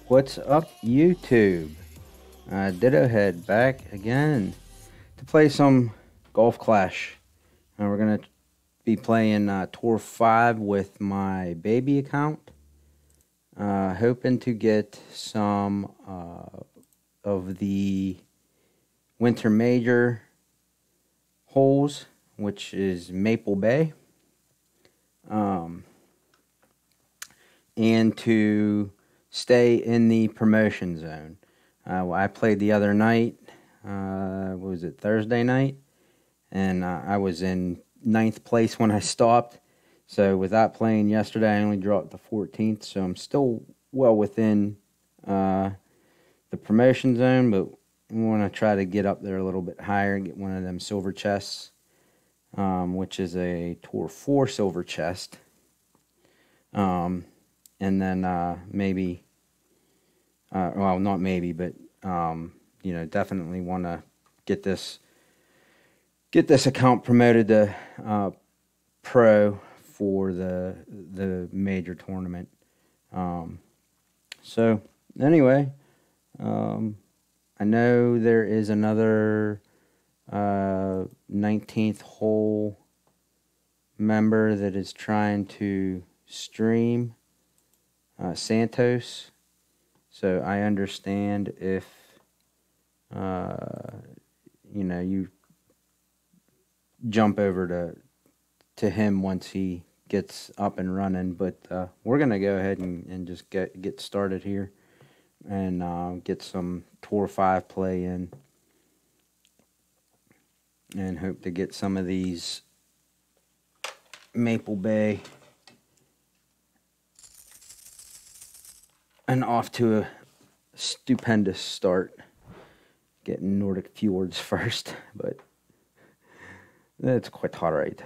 What's up, YouTube? Ditto Head back again to play some Golf Clash. We're gonna be playing Tour 5 with my baby account. Hoping to get some of the Winter Major holes, which is Maple Bay, and to stay in the promotion zone. I played the other night, what was it, Thursday night, and I was in 9th place when I stopped. So without playing yesterday, I only dropped to 14th, so I'm still well within the promotion zone, but we want to try to get up there a little bit higher and get one of them silver chests, which is a Tour 4 silver chest. And then maybe, well, not maybe, but you know, definitely want to get this account promoted to pro for the major tournament. So anyway, I know there is another 19th hole member that is trying to stream Santos, so I understand if you know, you jump over to him once he gets up and running, but we're gonna go ahead and just get started here and get some Tour 5 play in and hope to get some of these Maple Bay and off to a stupendous start. Getting Nordic Fjords first, but that's quite hot, right?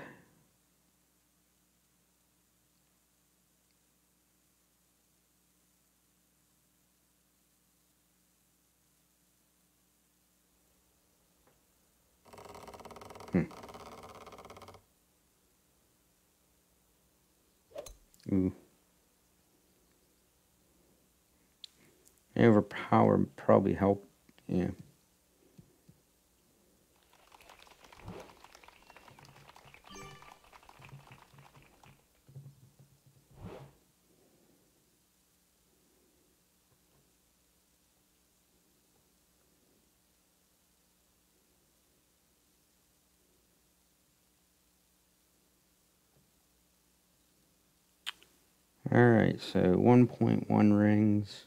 Ooh. Overpower probably help. Yeah. Alright, so 1.1 rings.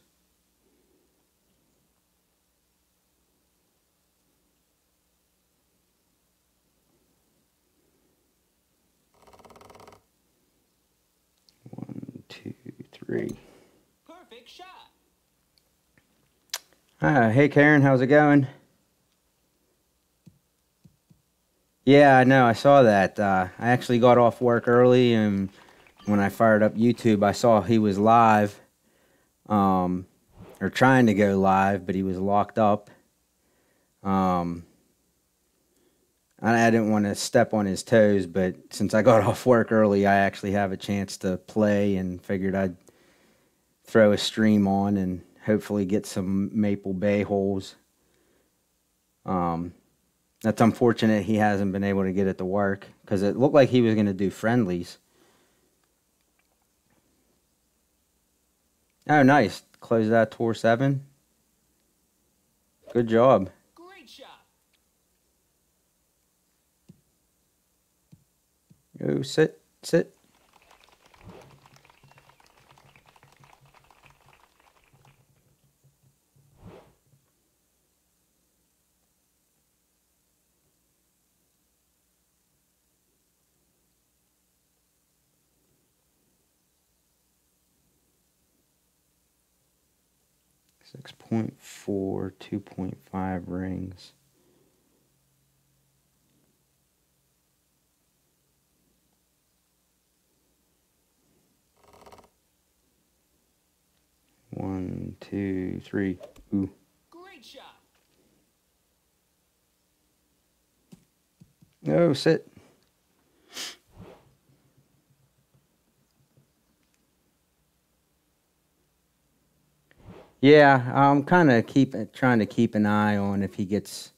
One, two, three. Perfect shot. Hey Karen, how's it going? Yeah, I know, I saw that. I actually got off work early, and when I fired up YouTube, I saw he was live, or trying to go live, but he was locked up. I didn't want to step on his toes, but since I got off work early, I actually have a chance to play and figured I'd throw a stream on and hopefully get some Maple Bay holes. That's unfortunate he hasn't been able to get it to work because it looked like he was going to do friendlies. Oh, nice. Close that Tour 7. Good job. Great shot. Go, sit, sit. Six 6.4, 2.5 rings. One, two, three. Ooh. Great shot. Oh, sit. Yeah, I'm kind of trying to keep an eye on if he gets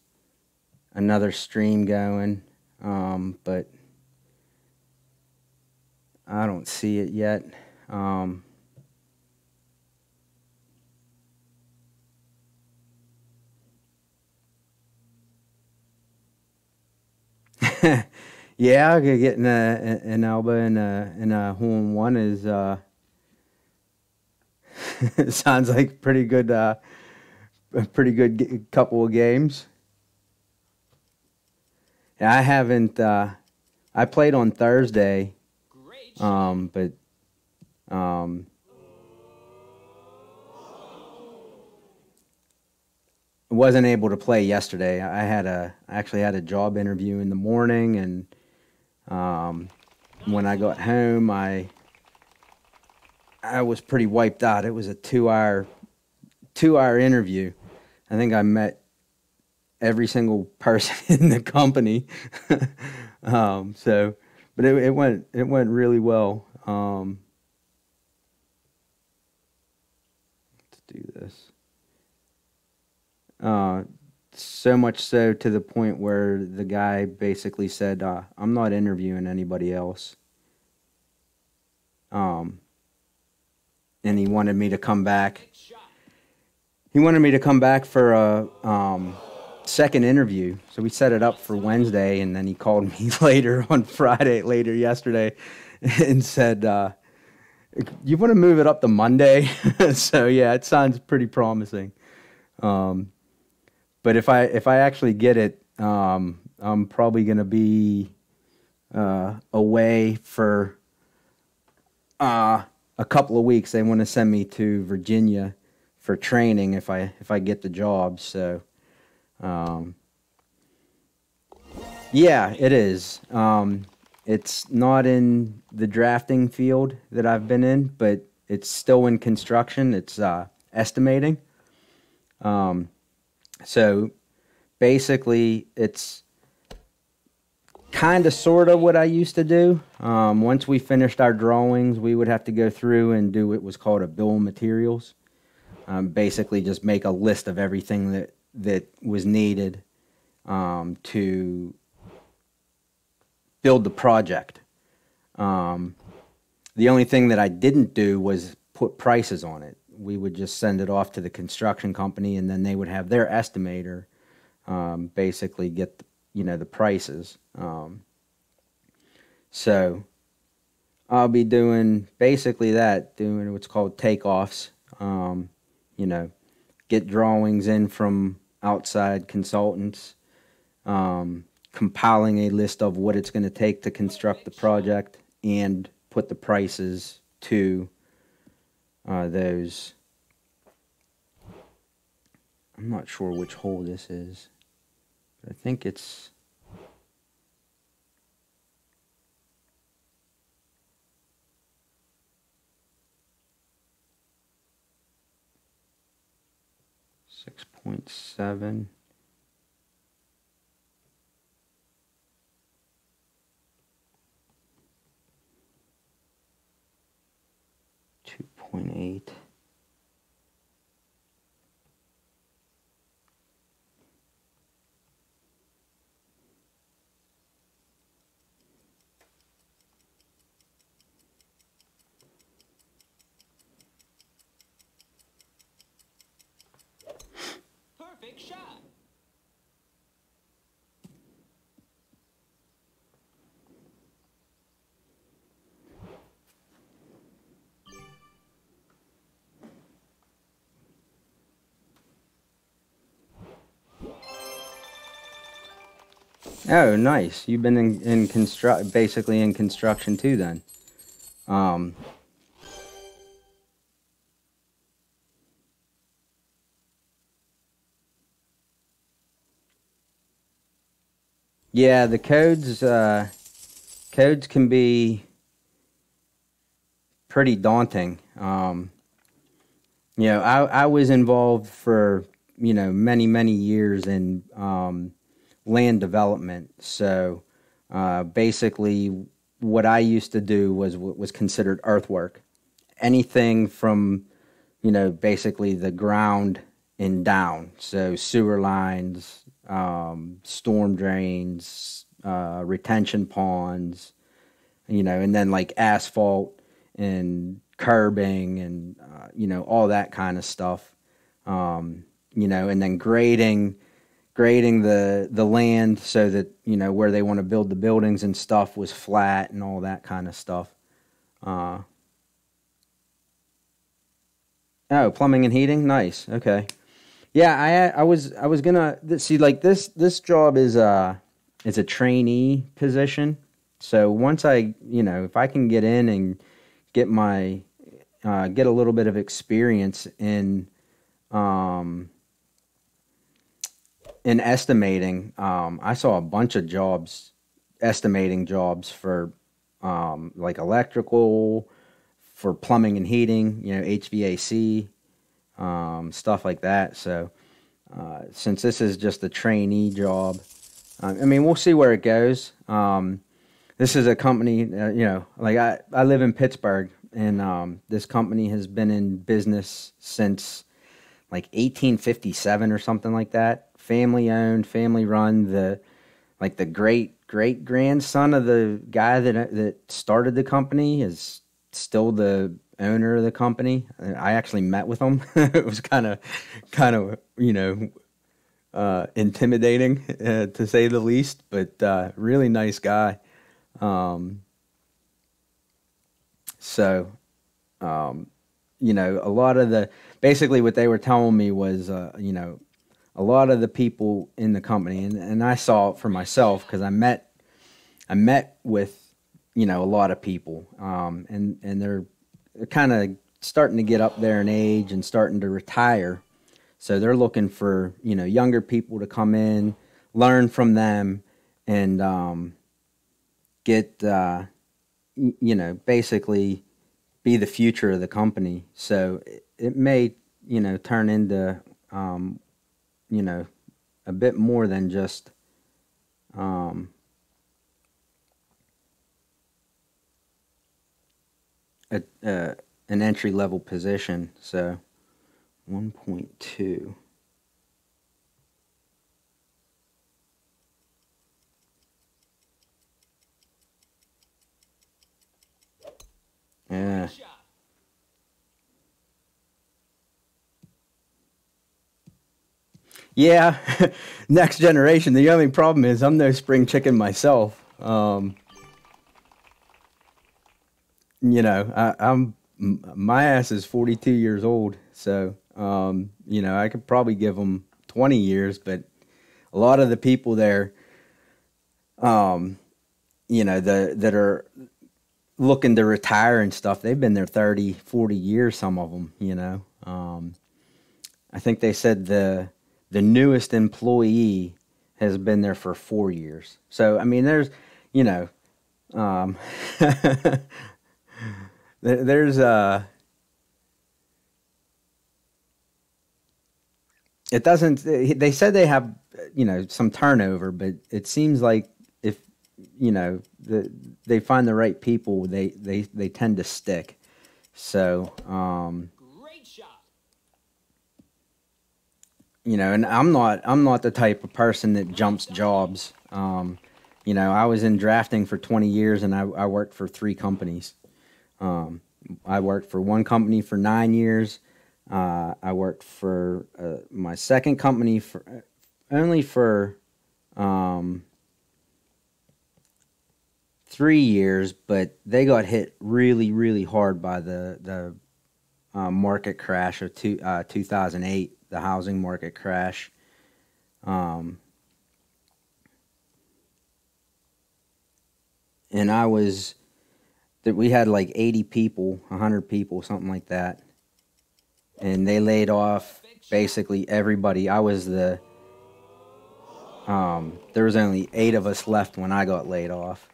another stream going, but I don't see it yet. Um, yeah, getting an elbow and a hole in one is sounds like pretty good. A pretty good couple of games. Yeah, I haven't. I played on Thursday, Great shot. but um, wasn't able to play yesterday. I actually had a job interview in the morning, and when I Nice got putt. home, I was pretty wiped out. It was a 2 hour interview. I think I met every single person in the company. So, but it went really well. Let's do this. Uh, so much so to the point where the guy basically said, "I'm not interviewing anybody else," um, and he wanted me to come back. Perfect shot. He wanted me to come back for a second interview. So we set it up Nice for putt. Wednesday, and then he called me later yesterday, and said, "You want to move it up to Monday?" So yeah, it sounds pretty promising. Um, but if I actually get it, I'm probably gonna be away for a couple of weeks. They want to send me to Virginia for training if I get the job. So um, yeah, it is. It's not in the drafting field that I've been in, but it's still in construction. It's estimating. Um, so basically, it's kind of sort of what I used to do. Once we finished our drawings, we would have to go through and do what was called a bill of materials. Basically, just make a list of everything that was needed to build the project. Um, the only thing that I didn't do was put prices on it. We would just send it off to the construction company, and then they would have their estimator basically get the prices. So I'll be doing basically that, doing what's called takeoffs. You know, get drawings in from outside consultants, compiling a list of what it's going to take to construct the Perfect shot. project, and put the prices to those. I'm not sure which hole this is, but I think it's 6.7. 2.8. Perfect shot. Oh, nice. You've been basically in construction too then. Um, yeah, the codes can be pretty daunting. I was involved for, many years in land development. So basically, what I used to do was what was considered earthwork. Anything from basically the ground and down. So sewer lines, storm drains, retention ponds, and then like asphalt and curbing and, all that kind of stuff. And then grading the land so that, where they want to build the buildings and stuff was flat and all that kind of stuff. Uh, oh, plumbing and heating, nice. Okay. Yeah, I was gonna see like this job is a trainee position. So once if I can get in and get my get a little bit of experience um in estimating, I saw a bunch of jobs, estimating jobs for like electrical, for plumbing and heating, HVAC, stuff like that. So since this is just a trainee job, I mean, we'll see where it goes. This is a company, like I live in Pittsburgh, and this company has been in business since like 1857 or something like that. Family owned, family run. The great grandson of the guy that started the company is still the owner of the company. I actually met with him. It was kind of intimidating, to say the least, but really nice guy. Um, so, a lot of basically what they were telling me was, a lot of the people in the company, and I saw it for myself because I met with, a lot of people, and they're kind of starting to get up there in age and starting to retire. So they're looking for, younger people to come in, learn from them, and get, basically be the future of the company. So it may, turn into, you know, a bit more than just, um, an entry level position. So 1.2. Yeah. Perfect shot. Yeah, next generation. The only problem is I'm no spring chicken myself. My ass is 42 years old, so I could probably give them 20 years, but a lot of the people there, um, that are looking to retire and stuff, they've been there 30, 40 years, some of them, I think they said the newest employee has been there for 4 years. So I mean, there's, you know, um, there's it doesn't. They said they have, some turnover, but it seems like if they find the right people, they tend to stick. So Great shot. and I'm not the type of person that jumps jobs. I was in drafting for 20 years, and I worked for three companies. Um, I worked for one company for 9 years. I worked for my second company for only for um, 3 years, but they got hit really, really hard by the market crash of 2008, the housing market crash. Um, and I was that we had like 80 people, 100 people, something like that, and they laid off Perfect shot. basically everybody. There was only eight of us left when I got laid off.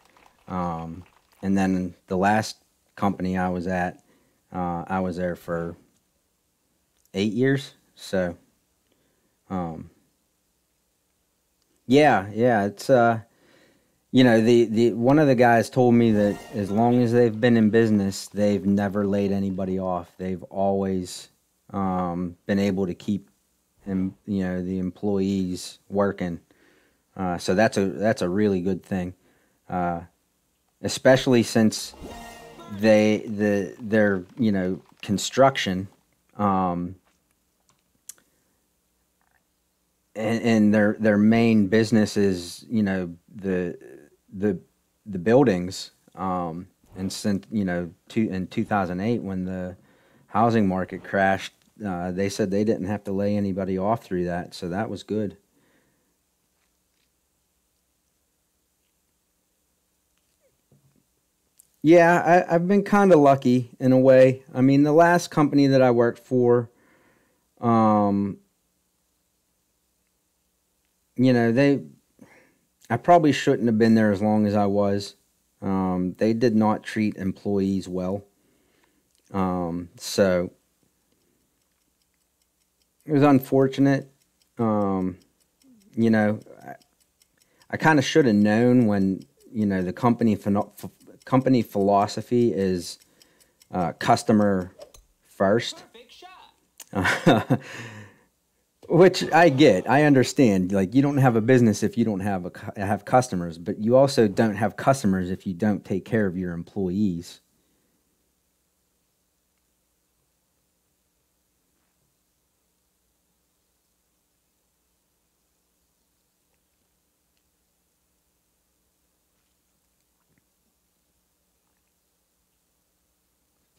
Um, and then the last company I was at, I was there for 8 years. So, um, yeah, it's the one of the guys told me that as long as they've been in business, they've never laid anybody off. They've always, been able to keep the employees working. So that's a really good thing, especially since their construction, um, and their main business is the the buildings, and since in 2008 when the housing market crashed, they said they didn't have to lay anybody off through that, so that was good. Yeah, I've been kind of lucky in a way. I mean, the last company that I worked for, um, they I probably shouldn't have been there as long as I was. They did not treat employees well. So it was unfortunate. Um, you know, I kind of should have known when, the company philosophy is customer first. Perfect shot. Which I get, I understand. Like, you don't have a business if you don't have customers, but you also don't have customers if you don't take care of your employees.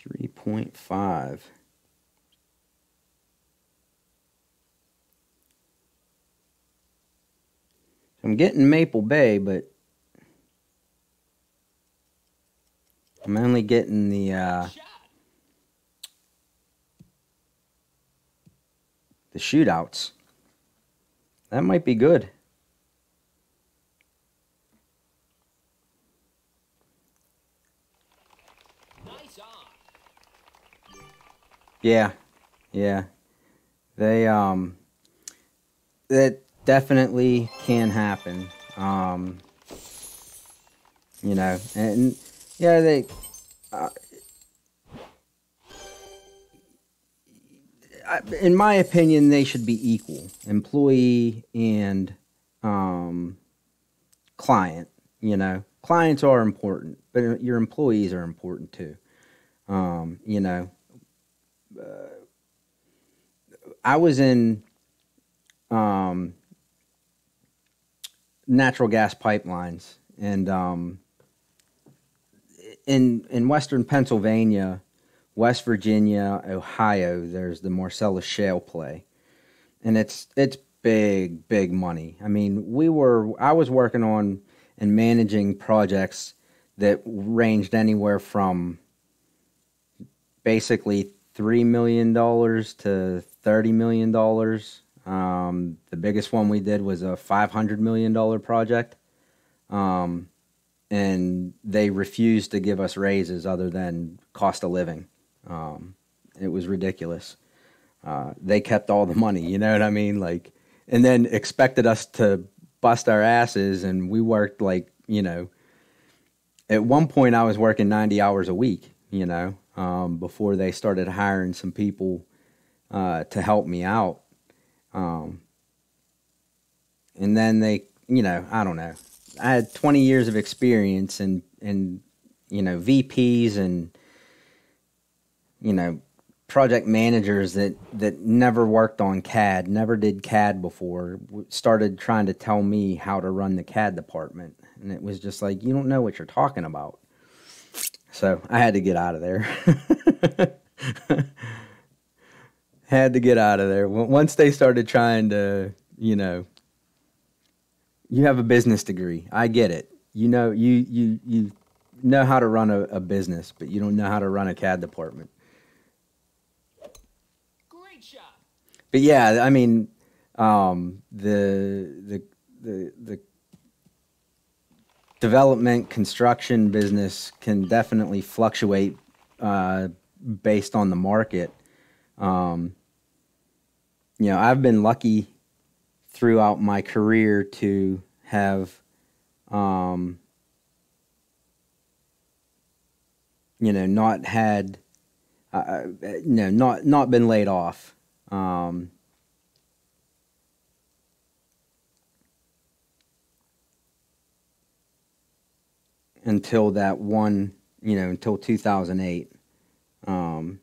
3.5. I'm getting Maple Bay, but I'm only getting Good shot. the shootouts. That might be good. Nice on. Yeah, yeah. They that definitely can happen. And yeah, they uh, in my opinion, they should be equal, employee and um, client. Clients are important, but your employees are important too. Um, you know, I was in um, natural gas pipelines, and in Western Pennsylvania, West Virginia, Ohio, there's the Marcellus Shale play, and it's big money. I mean, I was working on and managing projects that ranged anywhere from basically $3 million to $30 million. The biggest one we did was a $500 million project, um, and they refused to give us raises other than cost of living. Um, it was ridiculous. They kept all the money, you know what I mean? Like, and then expected us to bust our asses, and we worked like, at one point I was working 90 hours a week, before they started hiring some people to help me out. Um, and then I don't know. I had 20 years of experience and VPs and you know project managers that never worked on CAD, never did CAD before, started trying to tell me how to run the CAD department, and it was just like, you don't know what you're talking about. So I had to get out of there. Had to get out of there. Once they started trying to, you have a business degree. I get it. You know how to run a business, but you don't know how to run a CAD department. Great shot. But yeah, I mean, the development construction business can definitely fluctuate uh, based on the market. Um, I've been lucky throughout my career to have, um, not had. no, not been laid off. Until that one, until 2008. Um,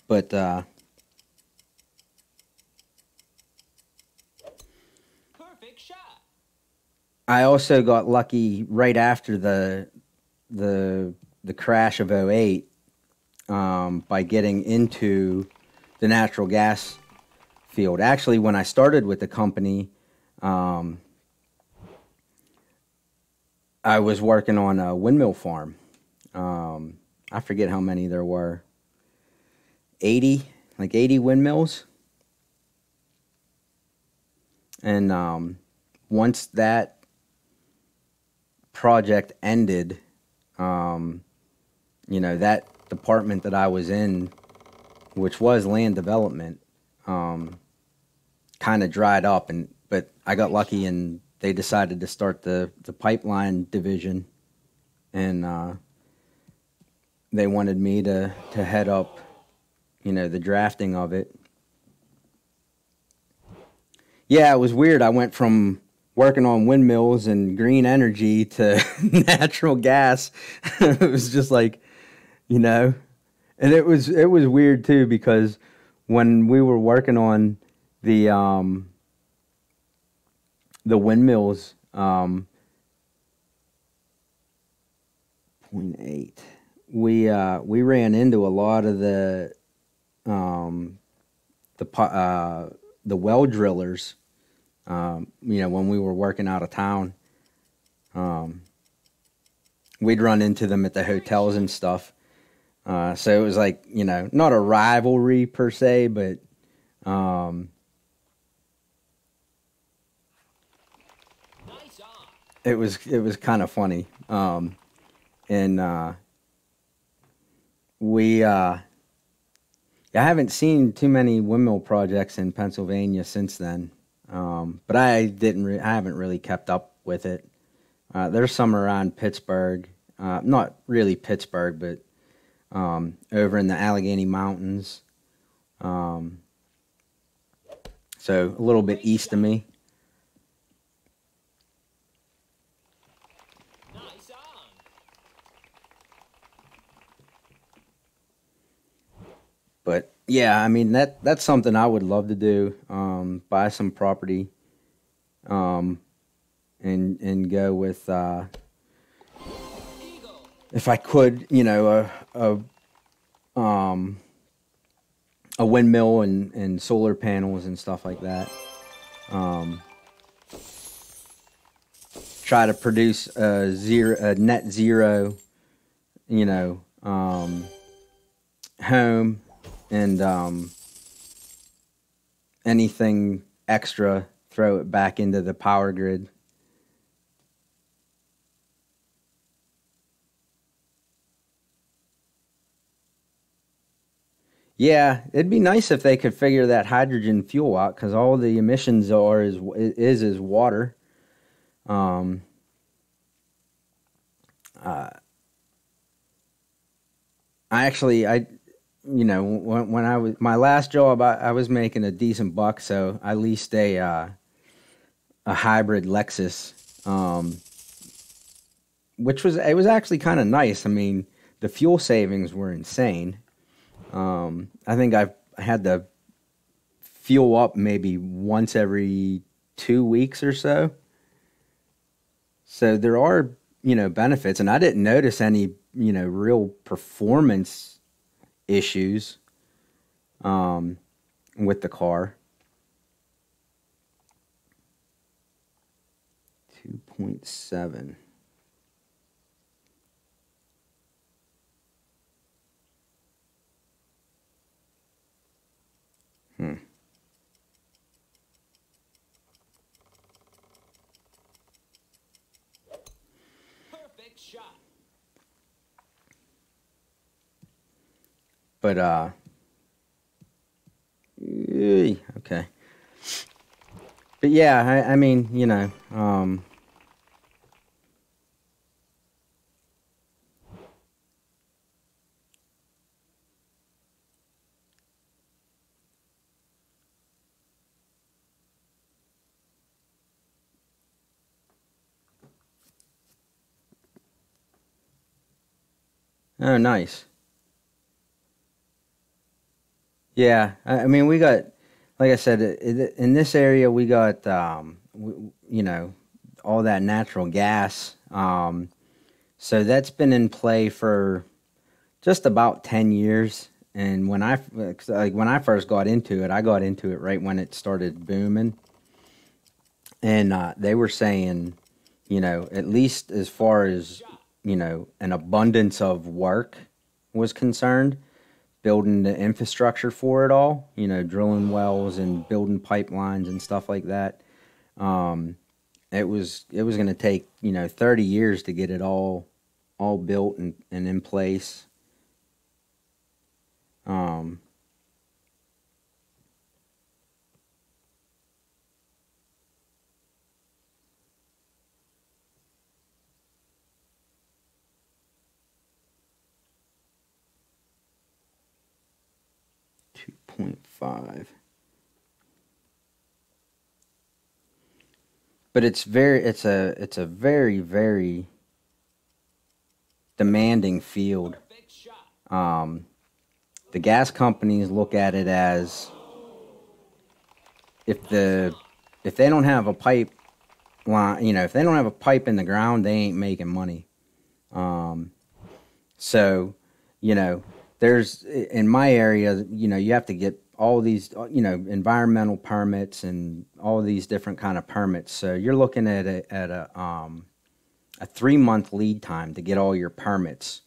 but Perfect shot. I also got lucky right after the crash of '08 by getting into the natural gas field. Actually, when I started with the company, um, I was working on a windmill farm. I forget how many there were. 80, like 80 windmills. And once that project ended, that department that I was in, which was land development, kind of dried up. But I got lucky, and they decided to start the pipeline division, and they wanted me to head up, the drafting of it. Yeah, it was weird. I went from working on windmills and green energy to natural gas. It was just like, you know, and it was weird too, because when we were working on the the windmills, point 0.8, we ran into a lot of um the well drillers. When we were working out of town, um, we'd run into them at the hotels and stuff. So it was like, not a rivalry per se, but um, Nice on. it was kind of funny. And we I haven't seen too many windmill projects in Pennsylvania since then. But I haven't really kept up with it. There's some around Pittsburgh, not really Pittsburgh, but over in the Allegheny Mountains. Um, so a little bit Great east of shot. me. Nice on. But yeah, I mean that's something I would love to do. Buy some property, um, and go with, Eagle. if I could, um, a windmill and solar panels and stuff like that. Um, Try to produce a net zero, you know, um, home, and anything extra, throw it back into the power grid. Yeah, it'd be nice if they could figure that hydrogen fuel out, because all the emissions is water. Um, uh, when I was my last job, I was making a decent buck, so I leased a hybrid Lexus, which was actually kind of nice. I mean, the fuel savings were insane. I think I've had to fuel up maybe once every 2 weeks or so. So there are, benefits, and I didn't notice any, real performance issues, um, with the car. 2.7. Hmm. Perfect shot. But okay. But yeah, I mean, Oh, nice. Yeah, I mean, we got, like I said, in this area, we got, you know, all that natural gas. So that's been in play for just about 10 years. And when I first got into it, I got into it right when it started booming. And they were saying, you know, at least as far as, you know, an abundance of work was concerned, building the infrastructure for it all, you know, drilling wells and building pipelines and stuff like that. Um, it was going to take, you know, 30 years to get it all built and in place. Um, 2.5. But it's a very, very demanding field. Perfect shot. Um, the gas companies look at it as if if they don't have a pipe line, you know, if they don't have a pipe in the ground, they ain't making money. Um, so, you know, there's in my area, you know, you have to get all these, you know, environmental permits and all these different kind of permits. So you're looking at a 3 month lead time to get all your permits.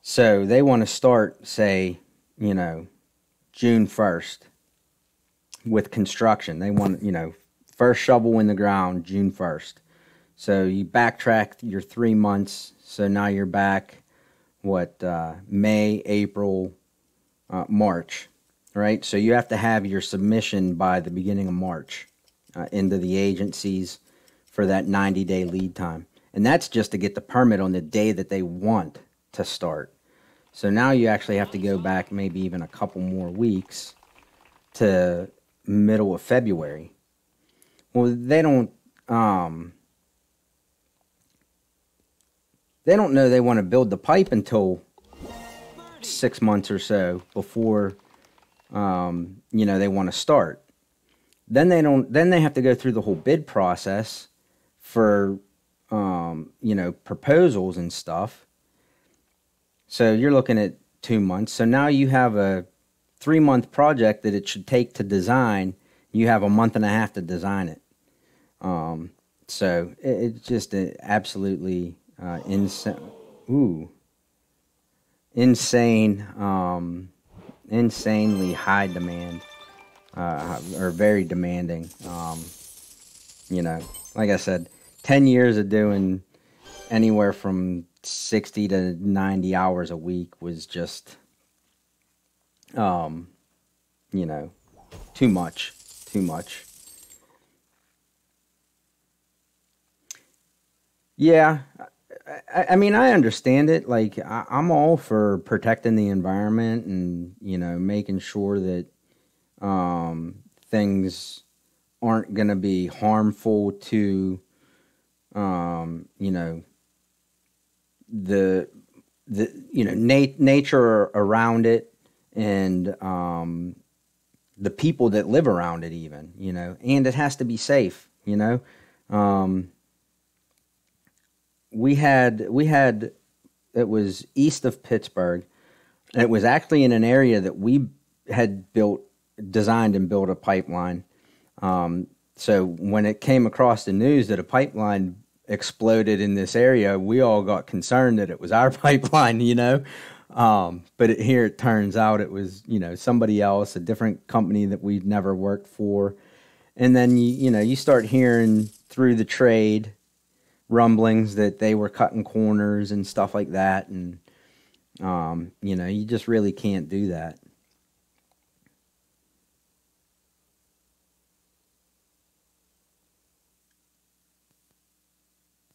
So they want to start, say, you know, June 1st with construction. They want, you know, first shovel in the ground June 1st. So you backtrack your 3 months. So now you're back, May, April, March, right? So you have to have your submission by the beginning of March into the agencies for that 90-day lead time. And that's just to get the permit on the day that they want to start. So now you actually have to go back maybe even a couple more weeks to middle of February. Well, they don't know they want to build the pipe until 6 months or so before you know, they want to start. Then they have to go through the whole bid process for you know, proposals and stuff. So you're looking at 2 months. So now you have a 3 month project that it should take to design. You have a month and a half to design it. So it's just absolutely insane. Ooh, insane, insanely high demand, or very demanding. You know, like I said, 10 years of doing anywhere from 60 to 90 hours a week was just, you know, too much, too much. Yeah, I mean, I understand it. Like, I'm all for protecting the environment and, you know, making sure that things aren't going to be harmful to, you know, the you know, nature around it, and the people that live around it, even, you know, and it has to be safe. You know, um, we had it was east of Pittsburgh. And it was actually in an area that we had designed and built a pipeline. So when it came across the news that a pipeline exploded in this area, we all got concerned that it was our pipeline, you know. But here it turns out it was, you know, somebody else, a different company that we'd never worked for. And then you know, you start hearing through the trade rumblings that they were cutting corners and stuff like that, and you know, you just really can't do that.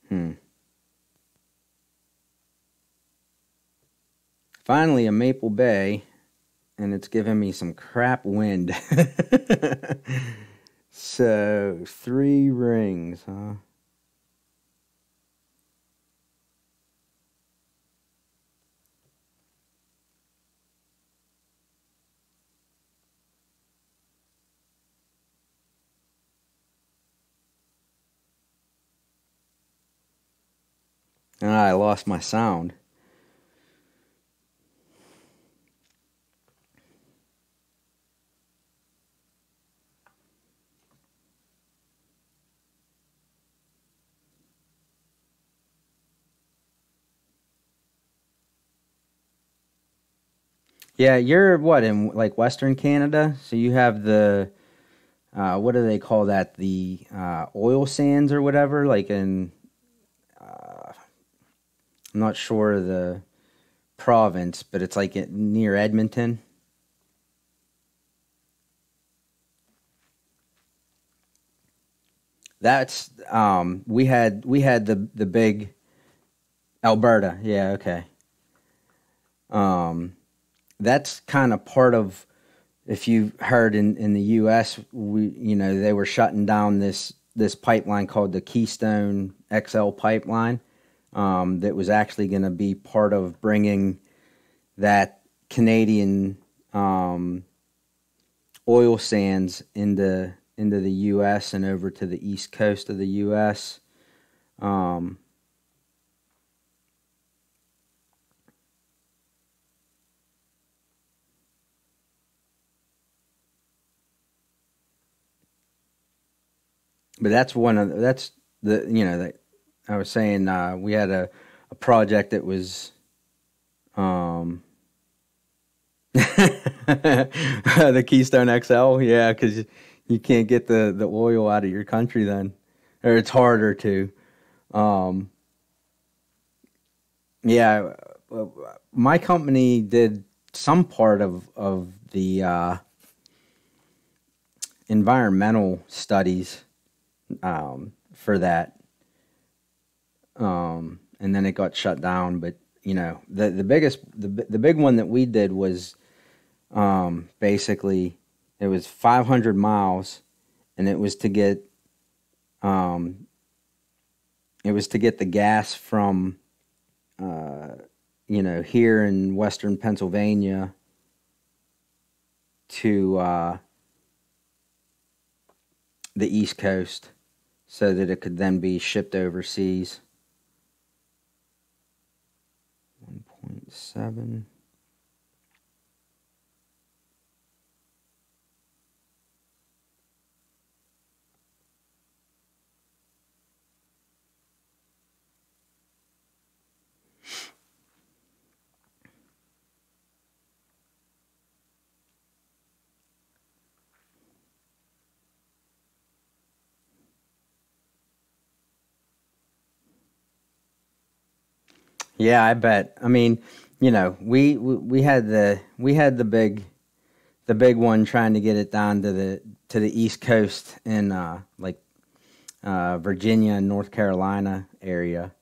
Hmm. Finally, a Maple Bay, and it's giving me some crap wind. So, 3 rings, huh? And I lost my sound. Yeah, you're what, in like Western Canada? So you have the what do they call that? The oil sands or whatever. Like in I'm not sure of the province, but it's like near Edmonton. That's we had the big Alberta. Yeah, okay. Um, that's kind of part of, if you've heard in the U.S., they were shutting down this pipeline called the Keystone XL pipeline, that was actually going to be part of bringing that Canadian oil sands into the U.S. and over to the east coast of the U.S. Um, but that's the that I was saying, we had a project that was um, the Keystone XL, yeah, because you can't get the oil out of your country then, or it's harder to. Um, yeah, my company did some part of the environmental studies for that, and then it got shut down. But the big one that we did was basically it was 500 miles, and um, it was to get the gas from uh, here in western Pennsylvania to the East Coast, so that it could then be shipped overseas. 1.7. Yeah, I bet. I mean, we had the big one trying to get it down to the East Coast in like Virginia and North Carolina area,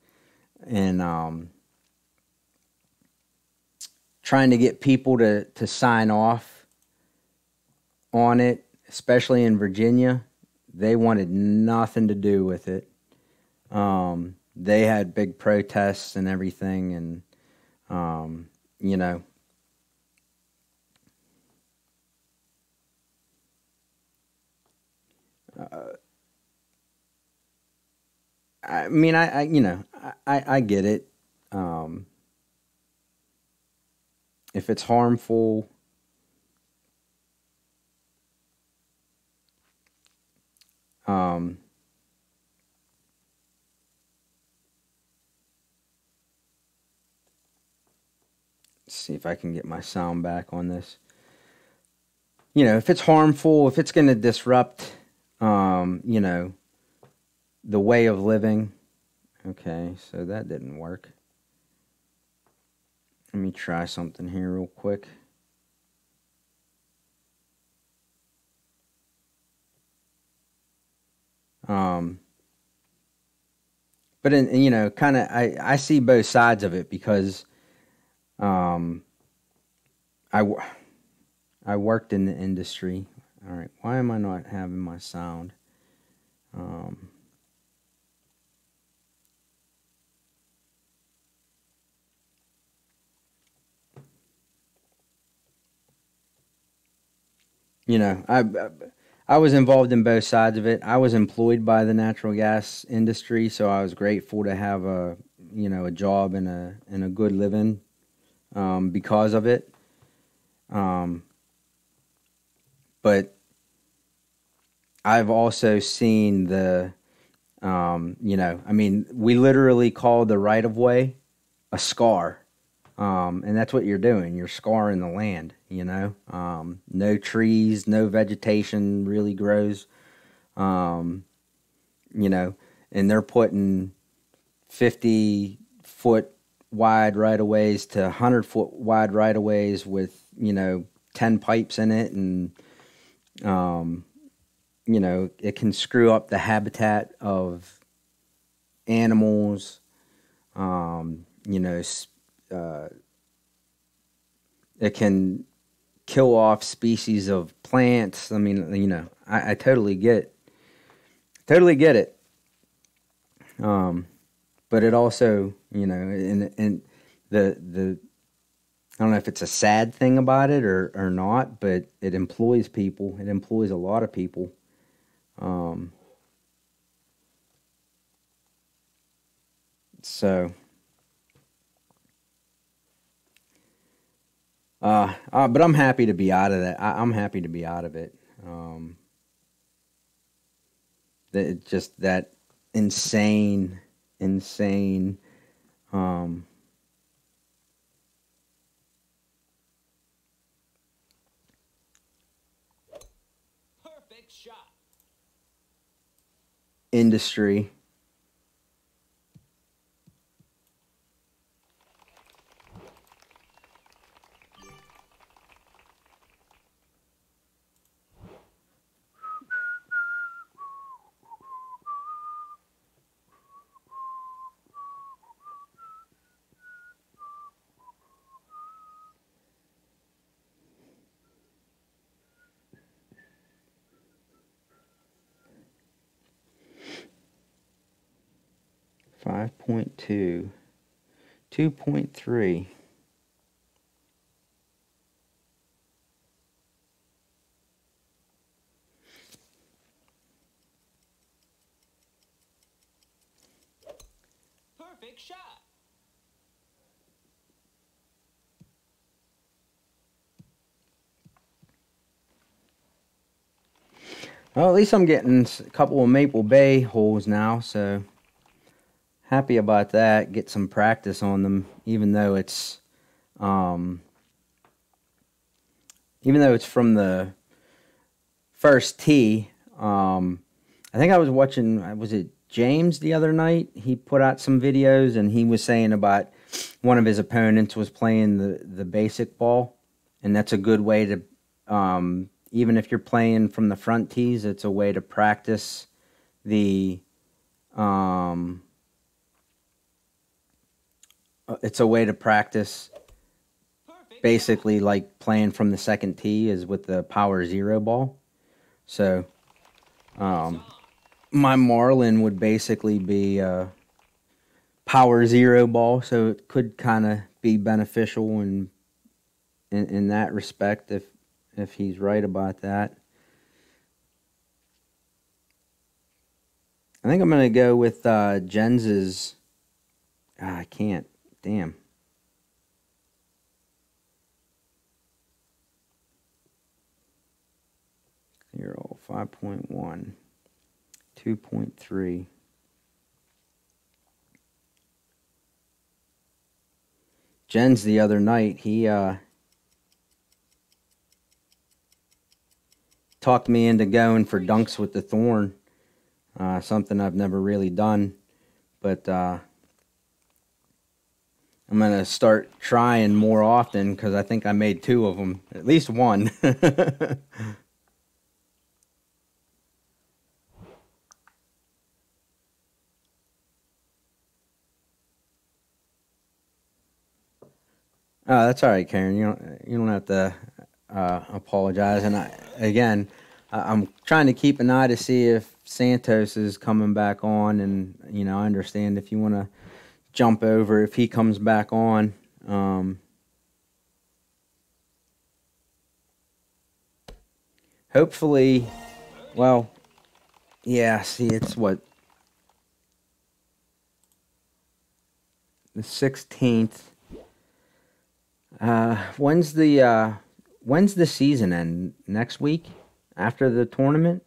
and trying to get people to sign off on it, especially in Virginia. They wanted nothing to do with it. They had big protests and everything, and you know, I mean, I get it. Um, if it's harmful, um, let's see if I can get my sound back on this. If it's harmful, if it's going to disrupt, the way of living. Okay, so that didn't work. Let me try something here real quick. Um, but kind of, I see both sides of it because um, I, w- I worked in the industry. All right, why am I not having my sound? Um, you know, I was involved in both sides of it. I was employed by the natural gas industry, so I was grateful to have a job and a good living because of it. Um, but I've also seen I mean, we literally call the right of way a scar. And that's what you're doing. You're scarring the land, No trees, no vegetation really grows, um, you know, and they're putting 50-foot wide right of ways to 100-foot wide right of ways with, 10 pipes in it. And, it can screw up the habitat of animals, uh, it can kill off species of plants. I mean, I totally get it. But it also, and the I don't know if it's a sad thing about it or not, but it employs people. It employs a lot of people. So, but I'm happy to be out of that. I'm happy to be out of it. Just that insane. Um, Perfect shot. Industry. 5.2, 2.3. Perfect shot. Well, at least I'm getting a couple of Maple Bay holes now, so happy about that. Get some practice on them, um, even though it's from the first tee. I think I was watching, was it James the other night? He put out some videos and he was saying about one of his opponents was playing the basic ball, and that's a good way to, even if you're playing from the front tees, it's a way to practice the, it's a way to practice basically like playing from the second tee is with the power zero ball. So, my Marlin would basically be a power zero ball, so it could kind of be beneficial in that respect if he's right about that. I think I'm gonna go with Jens's. I can't. Damn. 5.1, 2.3. Jens the other night, he talked me into going for dunks with the thorn, something I've never really done, but I'm gonna start trying more often because I think I made two of them, at least one. That's all right, Karen. You don't have to apologize. And I'm trying to keep an eye to see if Santos is coming back on, and I understand if you want to jump over if he comes back on. Hopefully, well, yeah. See, it's what the 16th. When's the season end? Next week after the tournament?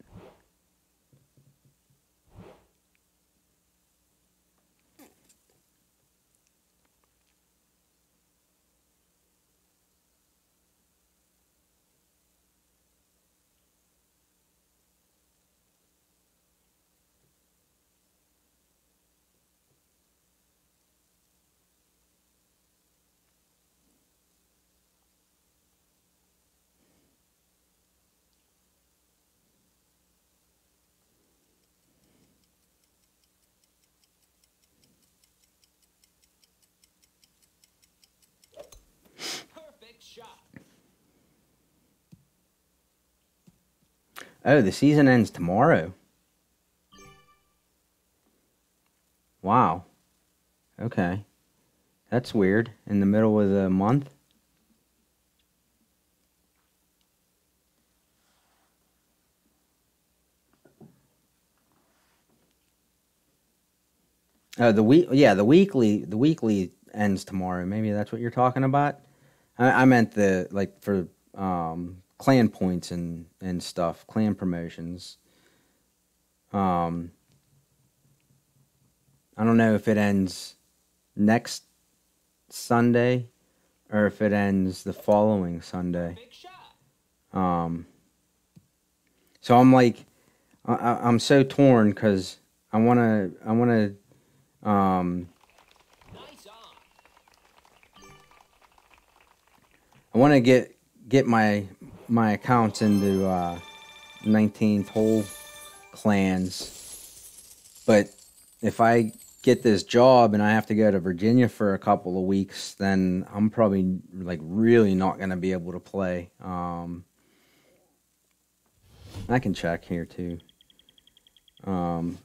Perfect shot. Oh, the season ends tomorrow. Wow. Okay. That's weird. In the middle of the month? The weekly ends tomorrow. Maybe that's what you're talking about. I meant the like for clan points and stuff, clan promotions. Um, I don't know if it ends next Sunday or if it ends the following Sunday. Perfect shot. Um, so I'm like, I'm so torn because um, Nice on. I want to get my accounts into 19th hole clans, but if I get this job and I have to go to Virginia for a couple of weeks, then I'm probably like really not going to be able to play. I can check here too. Um,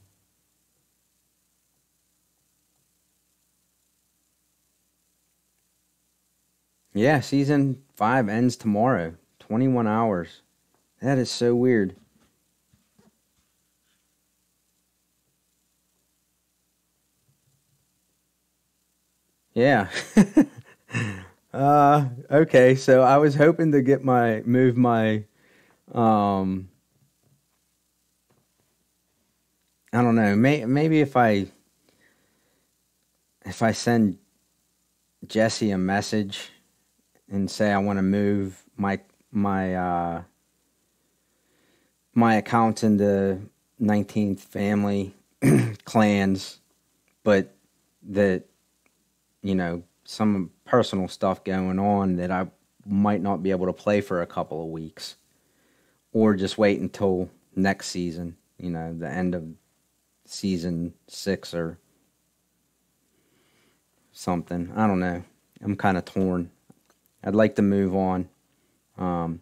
yeah, season 5 ends tomorrow. 21 hours. That is so weird. Yeah. Okay, so I was hoping to get my move my um I don't know, maybe if I send Jesse a message and say I want to move my my accounts into 19th family clans, but that some personal stuff going on that I might not be able to play for a couple of weeks, or just wait until next season, the end of season 6 or something. I don't know. I'm kind of torn. I'd like to move on, um,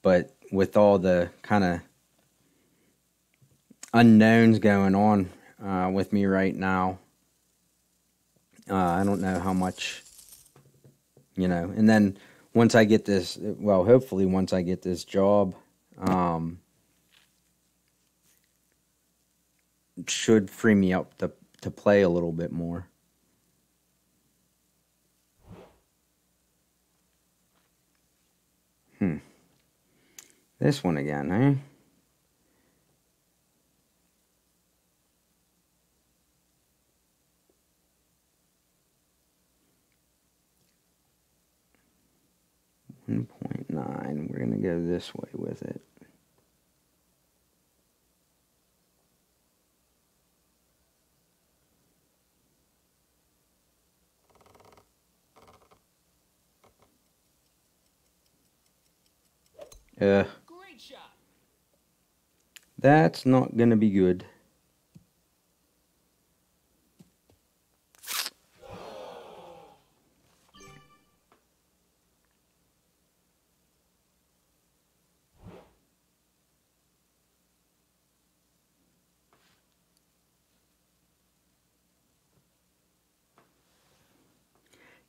but with all the kind of unknowns going on with me right now, I don't know how much, and then once I get this, well, hopefully once I get this job, should free me up to play a little bit more. This one again, eh? .9. We're gonna go this way with it. Great shot. That's not gonna be good.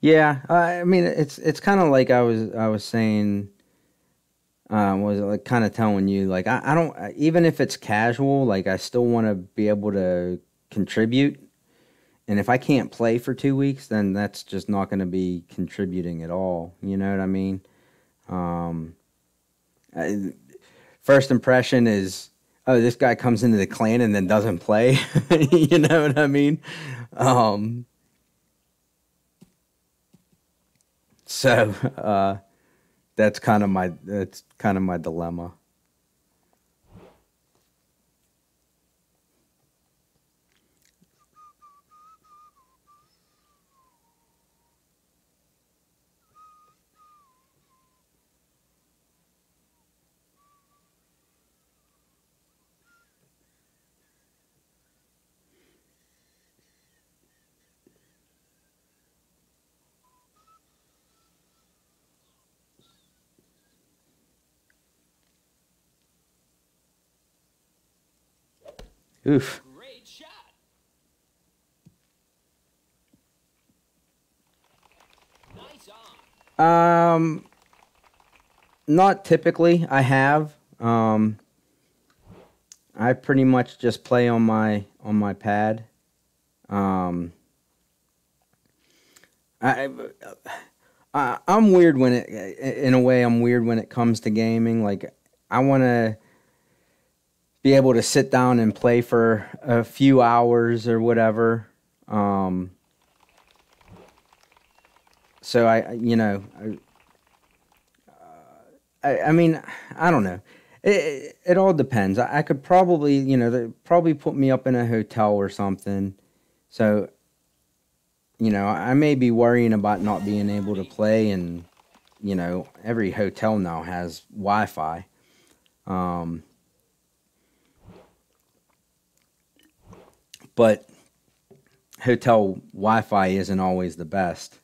Yeah, I mean it's kind of like I was saying. Was like kind of telling you like I don't even if it's casual, like I still want to be able to contribute And if I can't play for 2 weeks, then that's just not going to be contributing at all. You know what I mean? Um, I, First impression is, oh, this guy comes into the clan and then doesn't play. You know what I mean? Um, so that's kind of my dilemma. Oof. Great shot. Nice Um, Not typically. I have. I pretty much just play on my pad. Um, I, I'm weird when it in a way I'm weird when it comes to gaming. Like I want to be able to sit down and play for a few hours or whatever. Um, so I mean, I don't know. It all depends. I could probably, they probably put me up in a hotel or something. So, I may be worrying about not being able to play, and every hotel now has Wi-Fi. Um, but hotel Wi-Fi isn't always the best.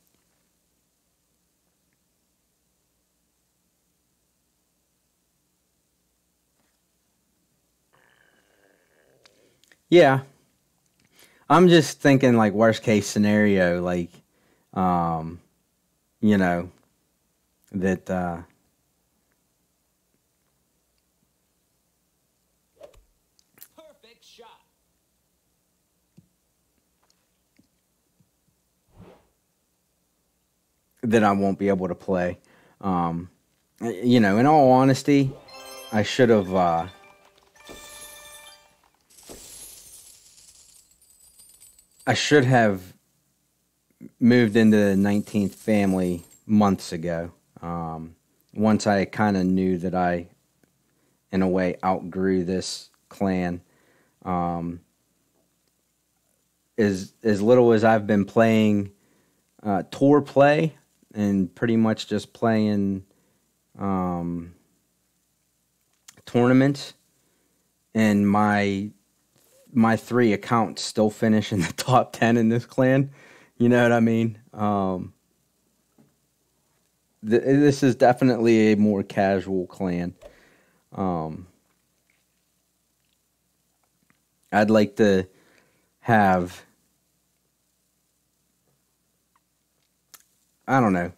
Yeah, I'm just thinking like worst case scenario, like um, you know that perfect shot. that I won't be able to play. Um, in all honesty, I should have. I should have moved into the 19th family months ago. Once I kind of knew that I, in a way, outgrew this clan. Um, as little as I've been playing tour play and pretty much just playing um, tournaments, and my three accounts still finish in the top 10 in this clan. You know what I mean? This is definitely a more casual clan. Um, I'd like to have, I don't know,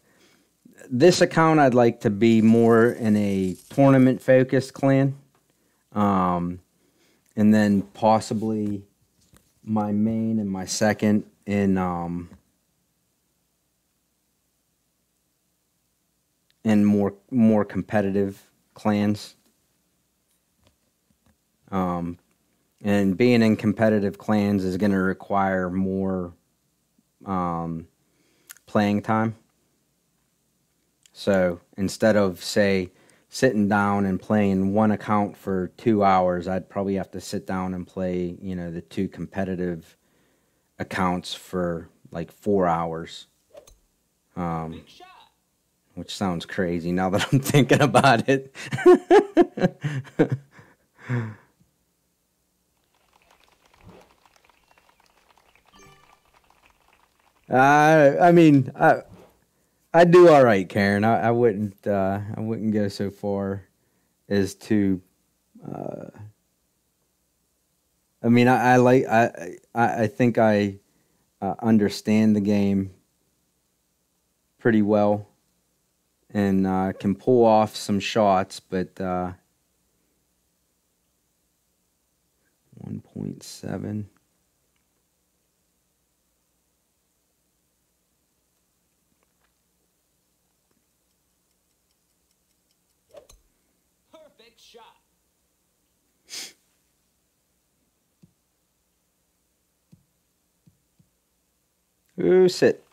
this account I'd like to be more in a tournament focused clan. Um, and then possibly my main and my second in more competitive clans. Um, and being in competitive clans is going to require more um, playing time. So instead of, say, sitting down and playing one account for 2 hours, I'd probably have to sit down and play, the two competitive accounts for like 4 hours, um, Big shot. which sounds crazy now that I'm thinking about it. I mean, I do all right, Karen. I wouldn't go so far as to. Uh, I mean, I like I think I understand the game pretty well and can pull off some shots, but 1.7. Ooh, sit.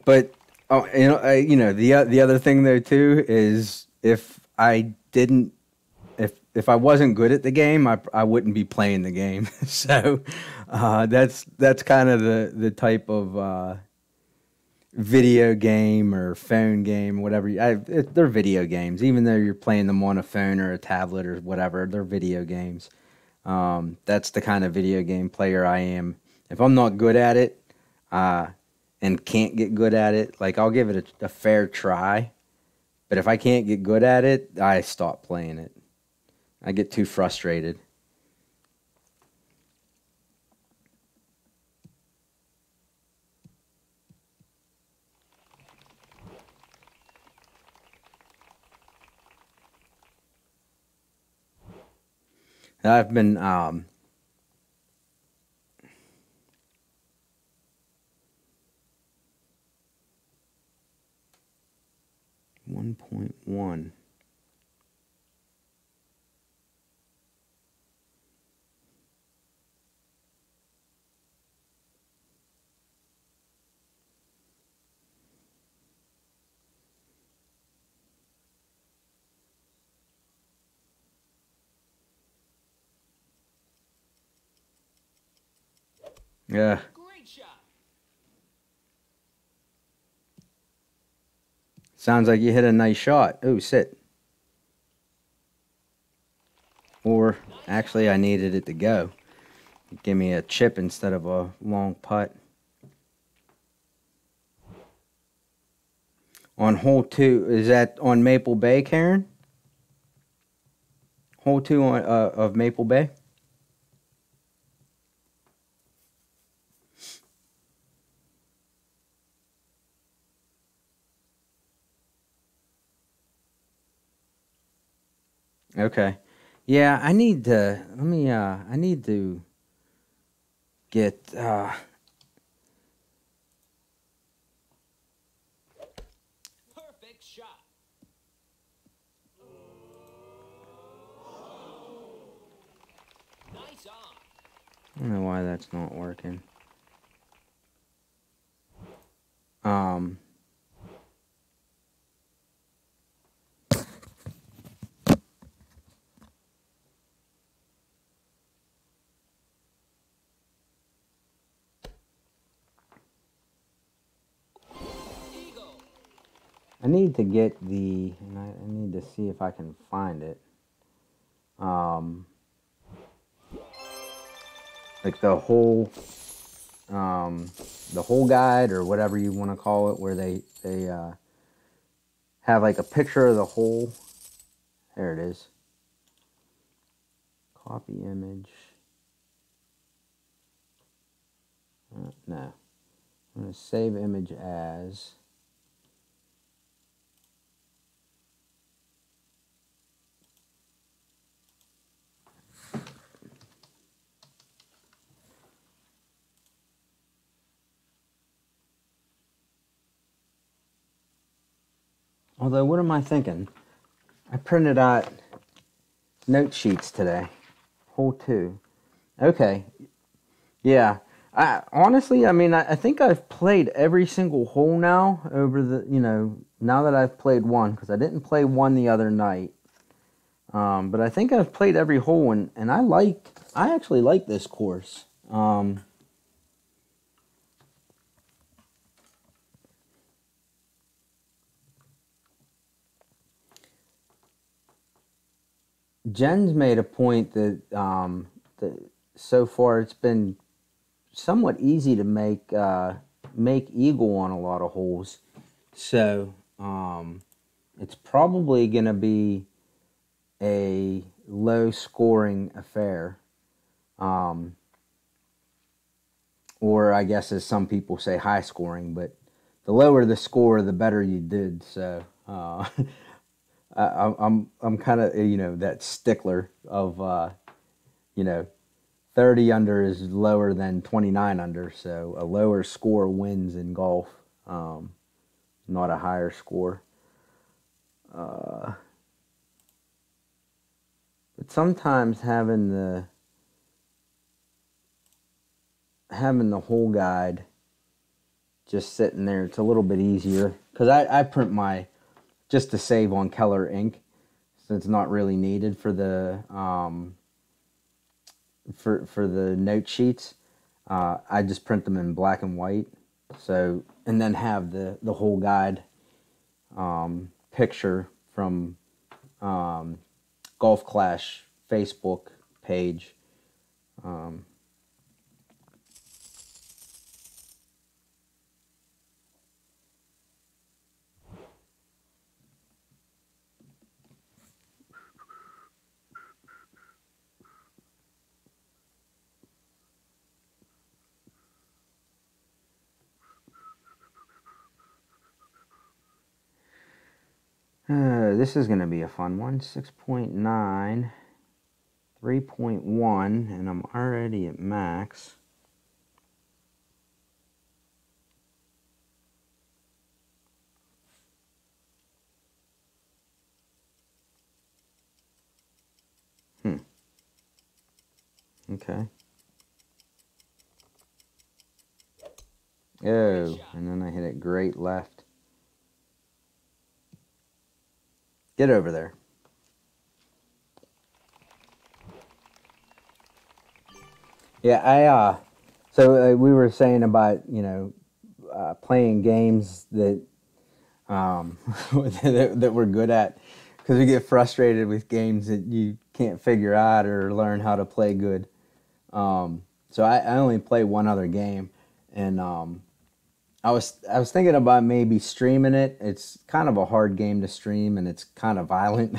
But oh, the other thing though too is if I wasn't good at the game, I wouldn't be playing the game. So that's kind of the type of video game or phone game, whatever. They're video games, even though you're playing them on a phone or a tablet or whatever. They're video games. That's the kind of video game player I am. If I'm not good at it, uh, and can't get good at it, like I'll give it a fair try. But if I can't get good at it, I stop playing it. I get too frustrated. I've been 1.1. Yeah, Great shot. sounds like you hit a nice shot. Oh, sit. Or actually, I needed it to go. Give me a chip instead of a long putt. On hole two, is that on Maple Bay, Karen? Hole two of Maple Bay? Okay. Yeah, I need to, I need to get, Perfect shot. Nice on. I don't know why that's not working. Um, Eagle. I need to get and I need to see if I can find it. Um, like um, the whole guide or whatever you want to call it, where they have like a picture of the hole. There it is. Copy image. No. I'm going to save image as. Although, what am I thinking? I printed out note sheets today. Hole 2. Okay. Yeah. Honestly, I mean, I think I've played every single hole now over now that I've played one, because I didn't play one the other night. But I think I've played every hole, and I actually like this course. Jen's made a point that so far it's been somewhat easy to make eagle on a lot of holes. So it's probably going to be a low scoring affair. Or I guess as some people say, high scoring, but the lower the score, the better you did. So I'm kind of that stickler of 30 under is lower than 29 under, so a lower score wins in golf, not a higher score. But sometimes having the whole guide just sitting there, it's a little bit easier because I print my just to save on Keller ink, so it's not really needed for the for the note sheets. I just print them in black and white, so and then have the whole guide picture from Golf Clash Facebook page. This is going to be a fun one. 6.9, 3.1, and I'm already at max. Okay. Oh, and then I hit it great left. Get over there. Yeah, so we were saying about, playing games that that we're good at, because we get frustrated with games that you can't figure out or learn how to play good. So I only play one other game, and I was thinking about maybe streaming it. It's kind of a hard game to stream, and it's kind of violent.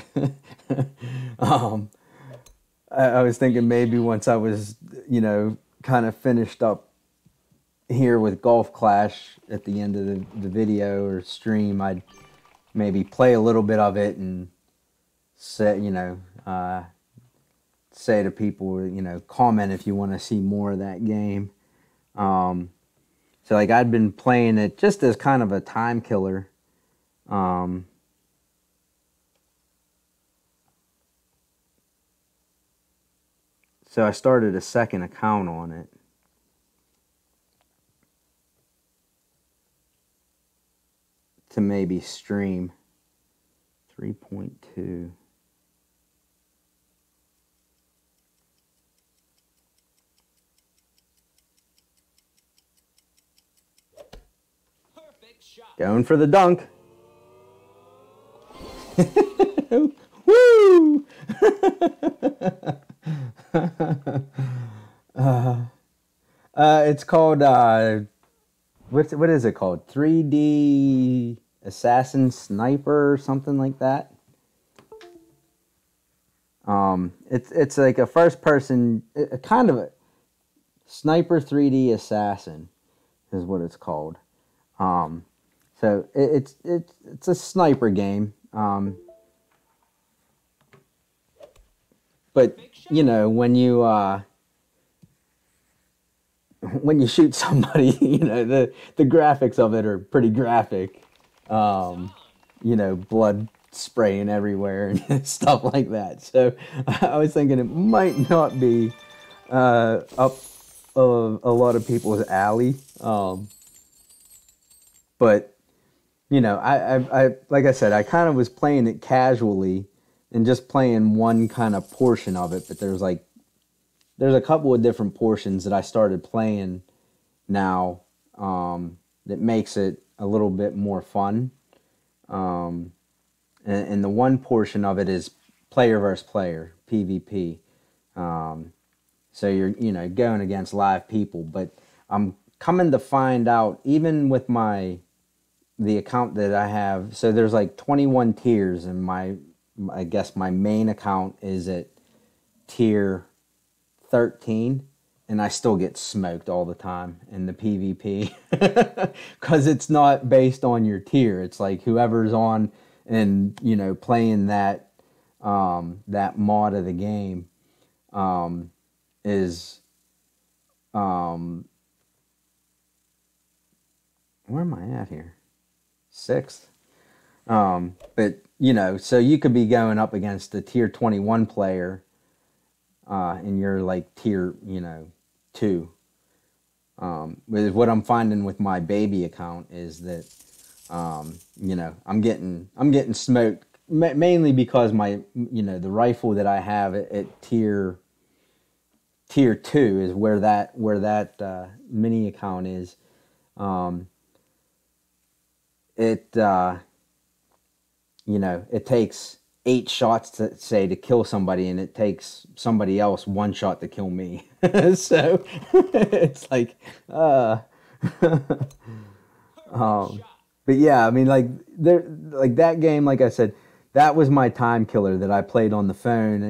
I was thinking maybe once I was, kind of finished up here with Golf Clash at the end of the video or stream, I'd maybe play a little bit of it and say, say to people, comment if you want to see more of that game. So like I'd been playing it just as kind of a time killer. So I started a second account on it. To maybe stream 3.2. Perfect shot. Going for the dunk. Woo! It's called what is it called? 3D Assassin Sniper or something like that. It's like a first person, kind of a Sniper 3D Assassin is what it's called. So it's a sniper game. But when you shoot somebody, the graphics of it are pretty graphic. Blood spraying everywhere and stuff like that. So I was thinking it might not be up a lot of people's alley. But I like I said, I kind of was playing it casually and just playing one kind of portion of it. But there's a couple of different portions that I started playing now that makes it a little bit more fun. And the one portion of it is player versus player, PvP. So you're going against live people. But I'm coming to find out, even with the account that I have, so there's like 21 tiers, and I guess my main account is at tier 13, and I still get smoked all the time in the PvP because it's not based on your tier. It's like whoever's on and playing that that mod of the game is where am I at here? 6th. But so you could be going up against a tier 21 player, and you're like tier 2, With what I'm finding with my baby account is that I'm getting smoked mainly because my the rifle that I have at tier 2 is where that mini account is. Um, it takes 8 shots to kill somebody, and it takes somebody else 1 shot to kill me. So it's like, uh, Perfect shot. but yeah, I mean, like there, like that game, like I said, that was my time killer that I played on the phone.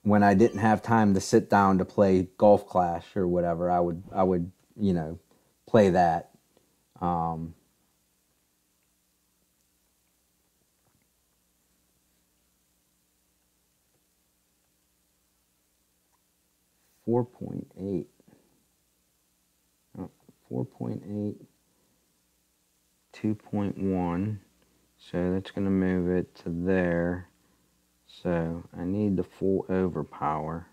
When I didn't have time to sit down to play Golf Clash or whatever, I would play that. Um, 4.8. Oh, 4.8, 2.1. So that's going to move it to there. So I need the full overpower.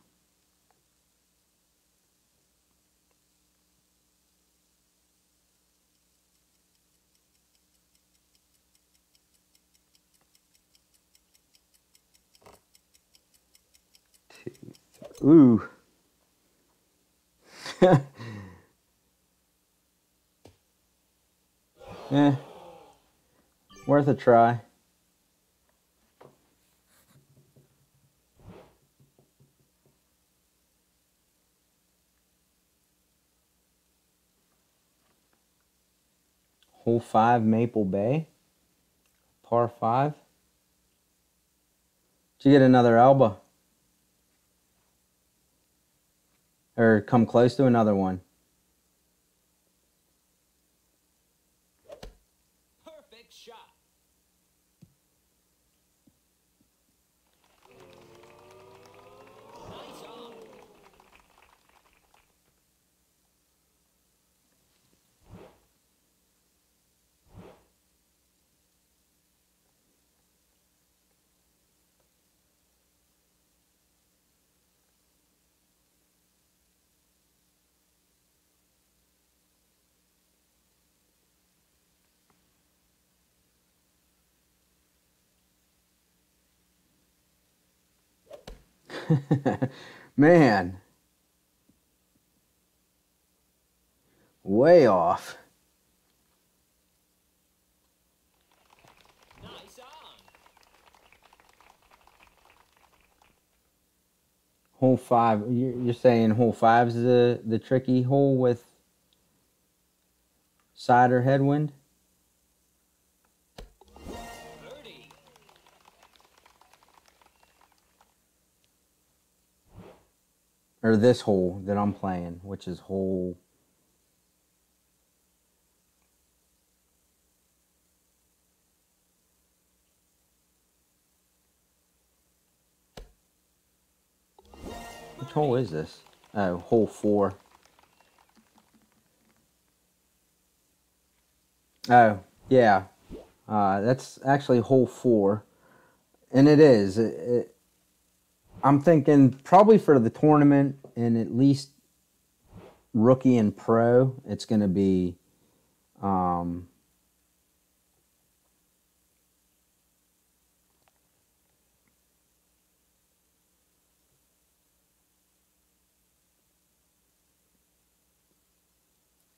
Ooh. Eh, worth a try. Hole 5, Maple Bay, par 5. Did you get another Alba? Or come close to another one? Perfect shot. Nice on. Man, way off. Nice on. Hole 5. You're saying hole 5's the tricky hole with side or headwind? Birdie. Or this hole that I'm playing, which is hole. Which hole Birdie. is this? Oh, hole 4. Oh, yeah. That's actually hole 4. And it is. I'm thinking probably for the tournament and at least rookie and pro, it's going to be. Um,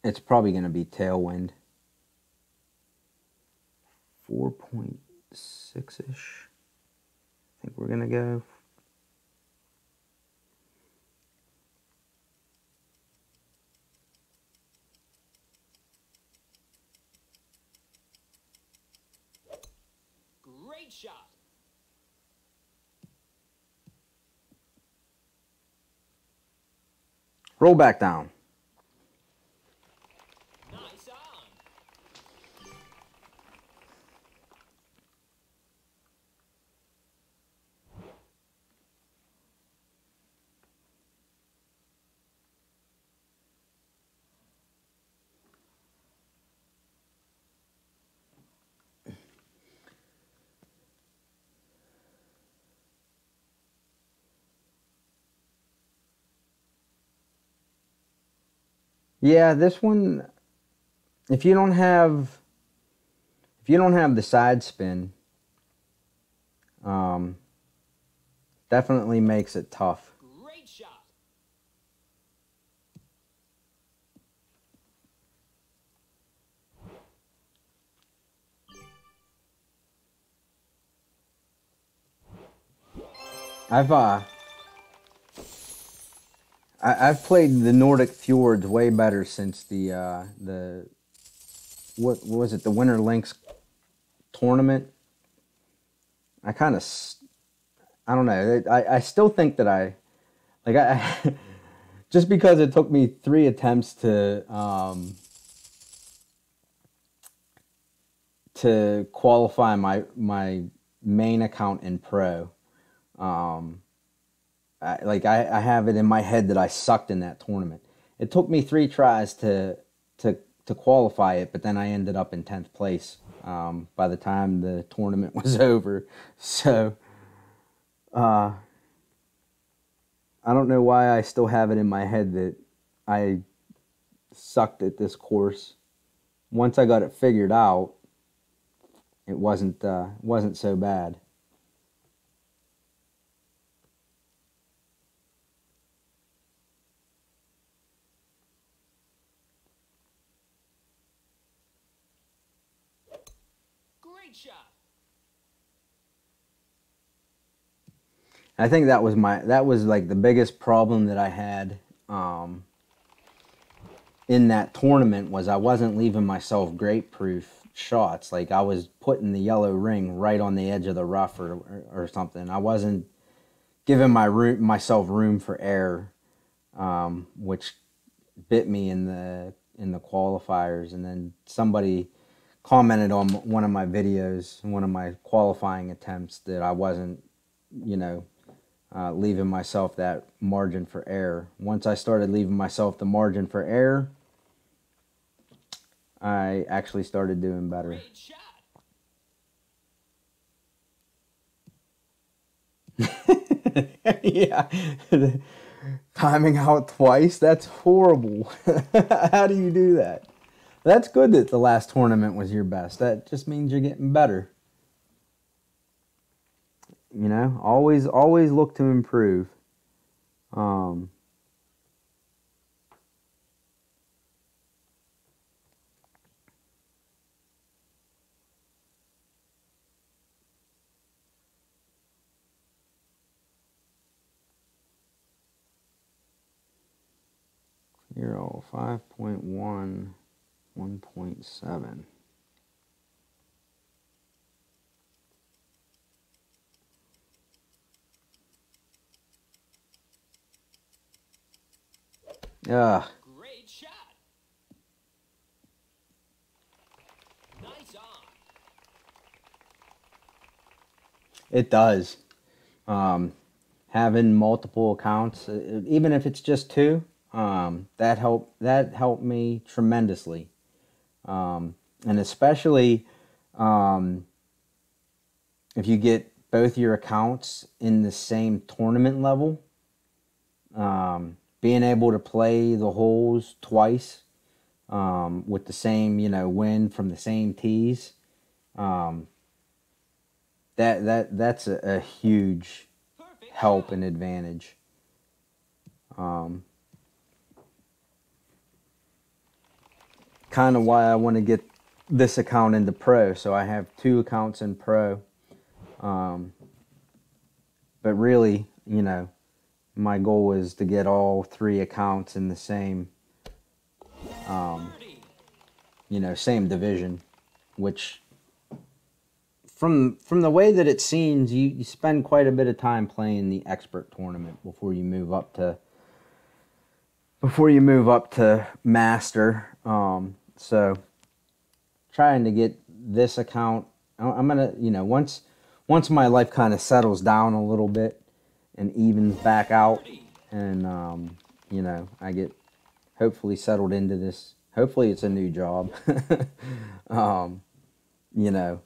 it's probably going to be tailwind. 4.6 ish. I think we're going to go. Great shot. Roll back down. Nice on. Yeah, this one, if you don't have if you don't have the side spin, um, definitely makes it tough. Great shot. I've I've played the Nordic Fjords way better since the what was it, the Winter Links tournament. I kind of I don't know. I still think that I just because it took me 3 attempts to qualify my main account in pro. Um, I have it in my head that I sucked in that tournament. It took me 3 tries to qualify it, but then I ended up in 10th place by the time the tournament was over. So uh, I don't know why I still have it in my head that I sucked at this course. Once I got it figured out, it wasn't so bad. Great shot. I think that was like the biggest problem that I had um, in that tournament was I wasn't leaving myself great proof shots. Like I was putting the yellow ring right on the edge of the rough or something. I wasn't giving myself room for error, which bit me in the qualifiers. And then somebody commented on one of my videos, one of my qualifying attempts, that I wasn't, you know, leaving myself that margin for error. Once I started leaving myself the margin for error, I actually started doing better. Great shot. Yeah. Timing out twice? That's horrible. How do you do that? That's good that the last tournament was your best. That just means you're getting better. You know, always look to improve. Um, Zero, 5.1, 1.7. Ugh. Great shot. Nice on. It does. Having multiple accounts, even if it's just two, that helped me tremendously. And especially um, if you get both your accounts in the same tournament level, being able to play the holes twice with the same, win from the same tees, um, that's a huge Perfect help shot. and advantage. Um, kind of why I want to get this account into pro. So I have 2 accounts in pro. Um, but really, my goal is to get all 3 accounts in the same, um, Birdie. same division, which from the way that it seems, you spend quite a bit of time playing the expert tournament before you move up to master. So trying to get this account, I'm gonna, once my life kind of settles down a little bit and evens back out, Birdie. and I get hopefully settled into this. Hopefully, it's a new job. um, you know,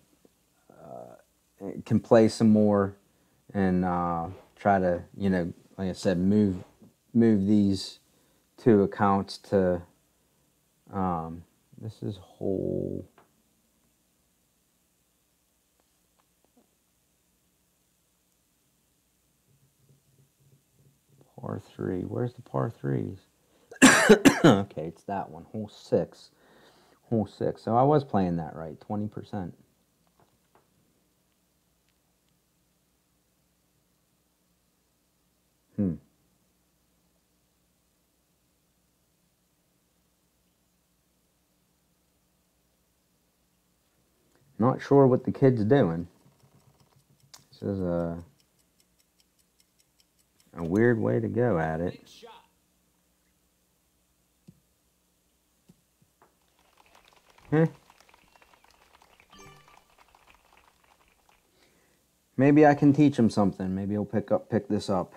can play some more and try to, like I said, move these 2 accounts to This is hole par 3. Where's the par 3s? Okay, it's that one. Hole 6. Hole 6. So I was playing that right. 20%. Not sure what the kid's doing. This is a weird way to go at it. Great shot. Maybe I can teach him something. Maybe he'll pick this up.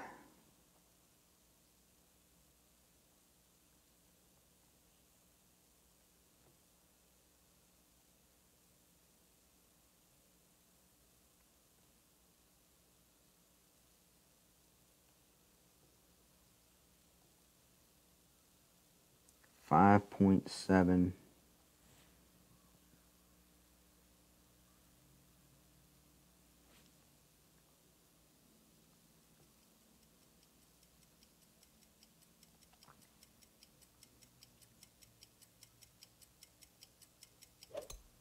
$5.7.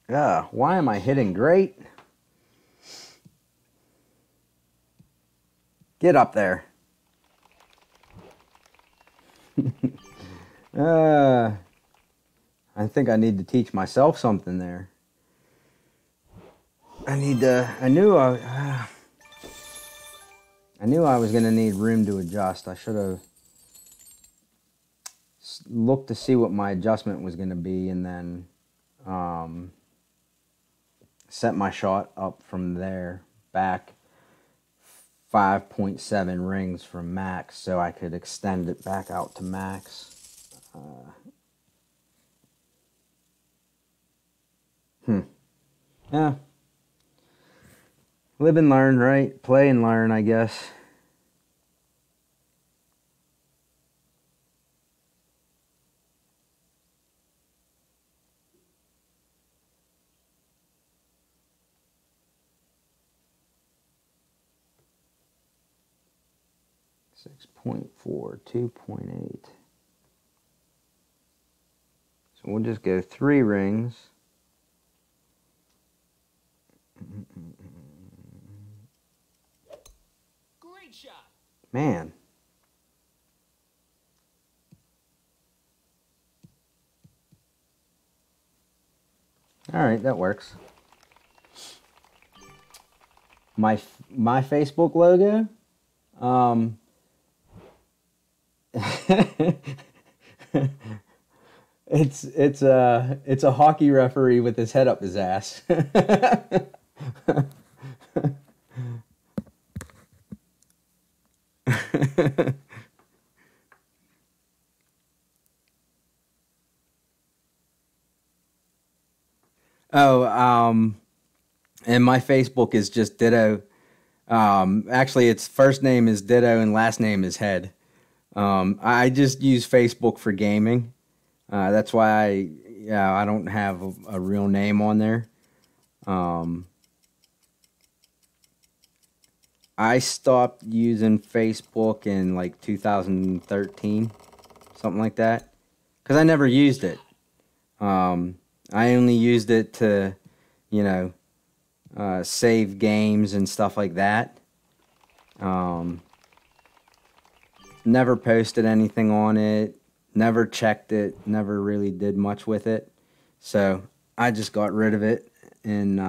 Yeah, why am I hitting great? Get up there. I think I need to teach myself something there. I knew I was going to need room to adjust. I should have looked to see what my adjustment was going to be and then set my shot up from there back 5.7 rings from max so I could extend it back out to max. Yeah. Live and learn, right? Play and learn, I guess. Six 6.4, 2.8. So we'll just go 3 rings. Great shot. Man. All right, that works. My Facebook logo. It's a hockey referee with his head up his ass. Oh, and my Facebook is just Ditto. Actually, its first name is Ditto and last name is Head. I just use Facebook for gaming. That's why I don't have a real name on there. I stopped using Facebook in like 2013, something like that, because I never used it. I only used it to, you know, save games and stuff like that. Never posted anything on it, never checked it, never really did much with it. So I just got rid of it and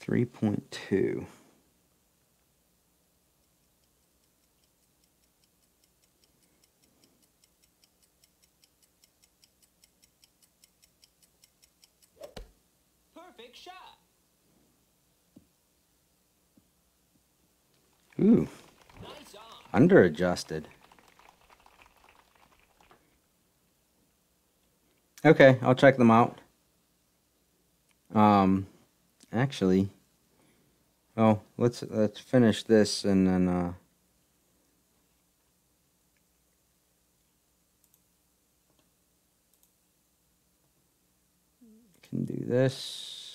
3.2. Perfect shot. Ooh, Nice on. under adjusted. Okay, I'll check them out. Actually, oh, let's finish this and then can do this.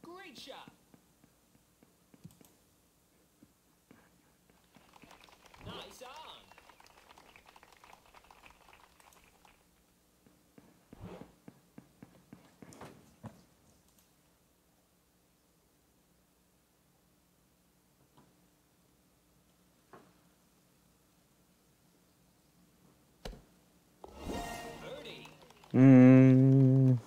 Great shot. Nice on. Birdie. Mm,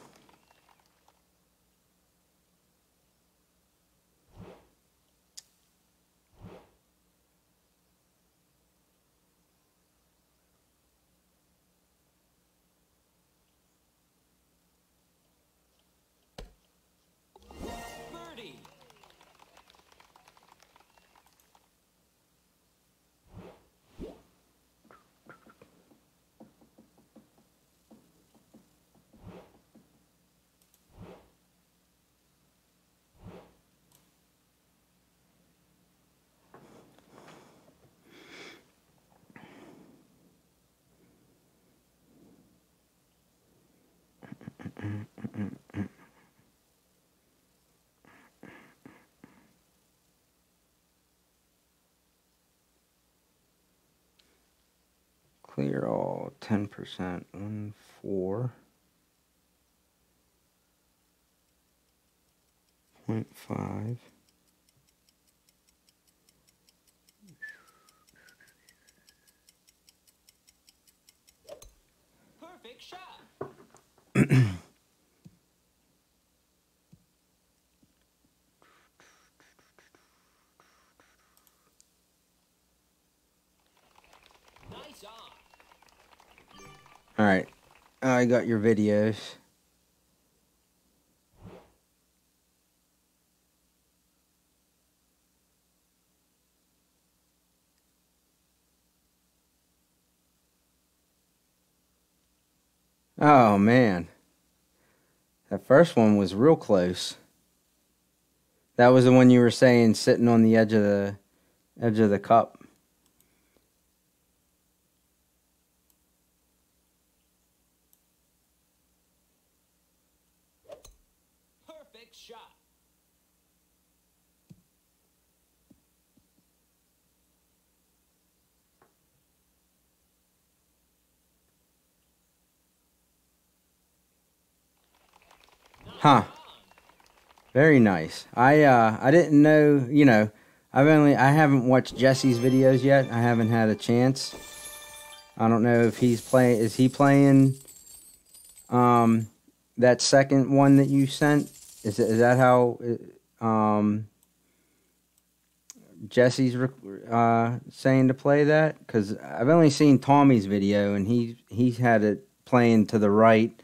Birdie. clear all 10%. 1, 4. 0.5. Perfect shot. Nice on. All right, I got your videos. Oh man, that first one was real close. That was the one you were saying sitting on the edge of the cup. Perfect shot. Nice Huh. on. Very nice. I didn't know, I haven't watched Jesse's videos yet. I haven't had a chance. I don't know if is he playing that second one that you sent? Is that how Jesse's saying to play that? Cuz I've only seen Tommy's video and he's had it playing to the right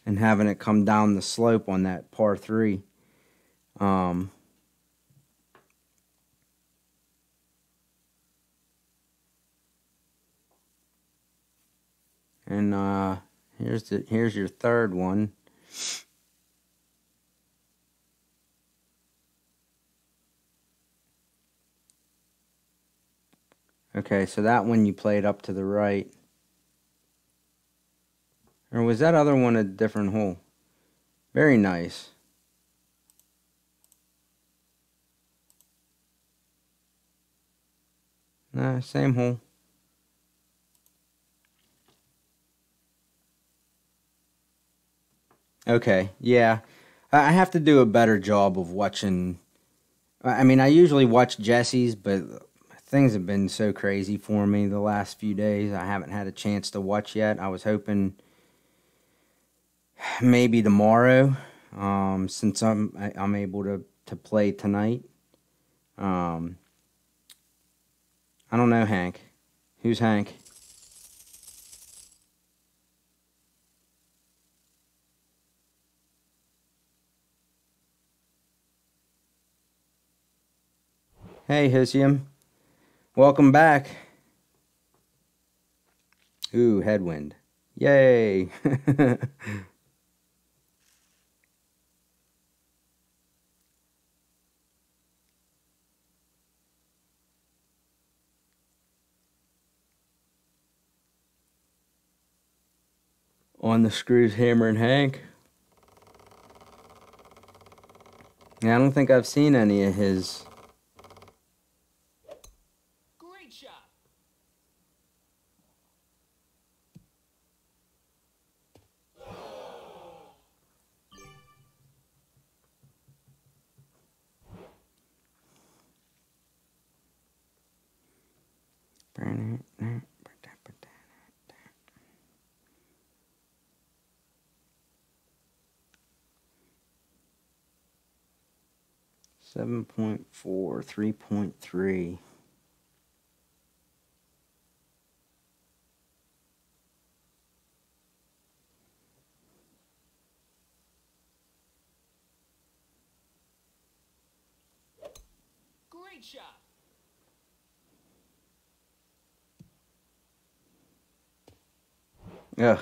and having it come down the slope on that par 3. And here's your third one. Okay, so that one you played up to the right. Or was that other one a different hole? Very nice. Nah, same hole. Okay, yeah. I have to do a better job of watching. I mean, I usually watch Jesse's, but things have been so crazy for me the last few days. I haven't had a chance to watch yet. I was hoping maybe tomorrow, since I'm able to play tonight. Um, I don't know, Hank. Who's Hank? Hey, Hisium. Welcome back. Ooh, headwind. Yay! On the screws, Hammer and Hank. Yeah, I don't think I've seen any of his. Great shot. Seven 7.4, 3.3. Great shot. Ugh.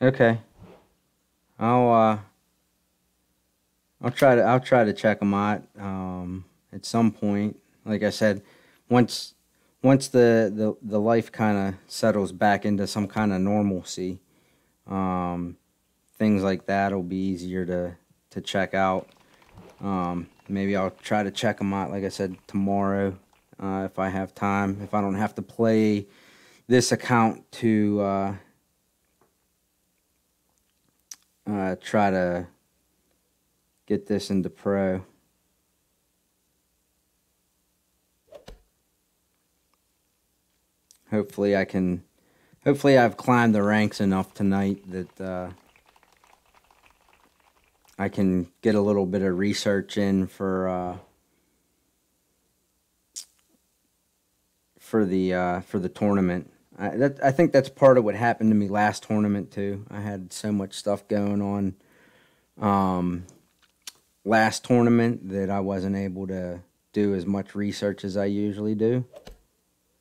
Okay. I'll uh I'll try to check them out at some point. Like I said, once the life kind of settles back into some kind of normalcy, um, things like that will be easier to check out. Maybe I'll try to check them out. Like I said, tomorrow, if I have time. If I don't have to play this account to try to get this into pro. Hopefully I can. Hopefully I've climbed the ranks enough tonight that I can get a little bit of research in for the tournament. I think that's part of what happened to me last tournament too. I had so much stuff going on last tournament that I wasn't able to do as much research as I usually do.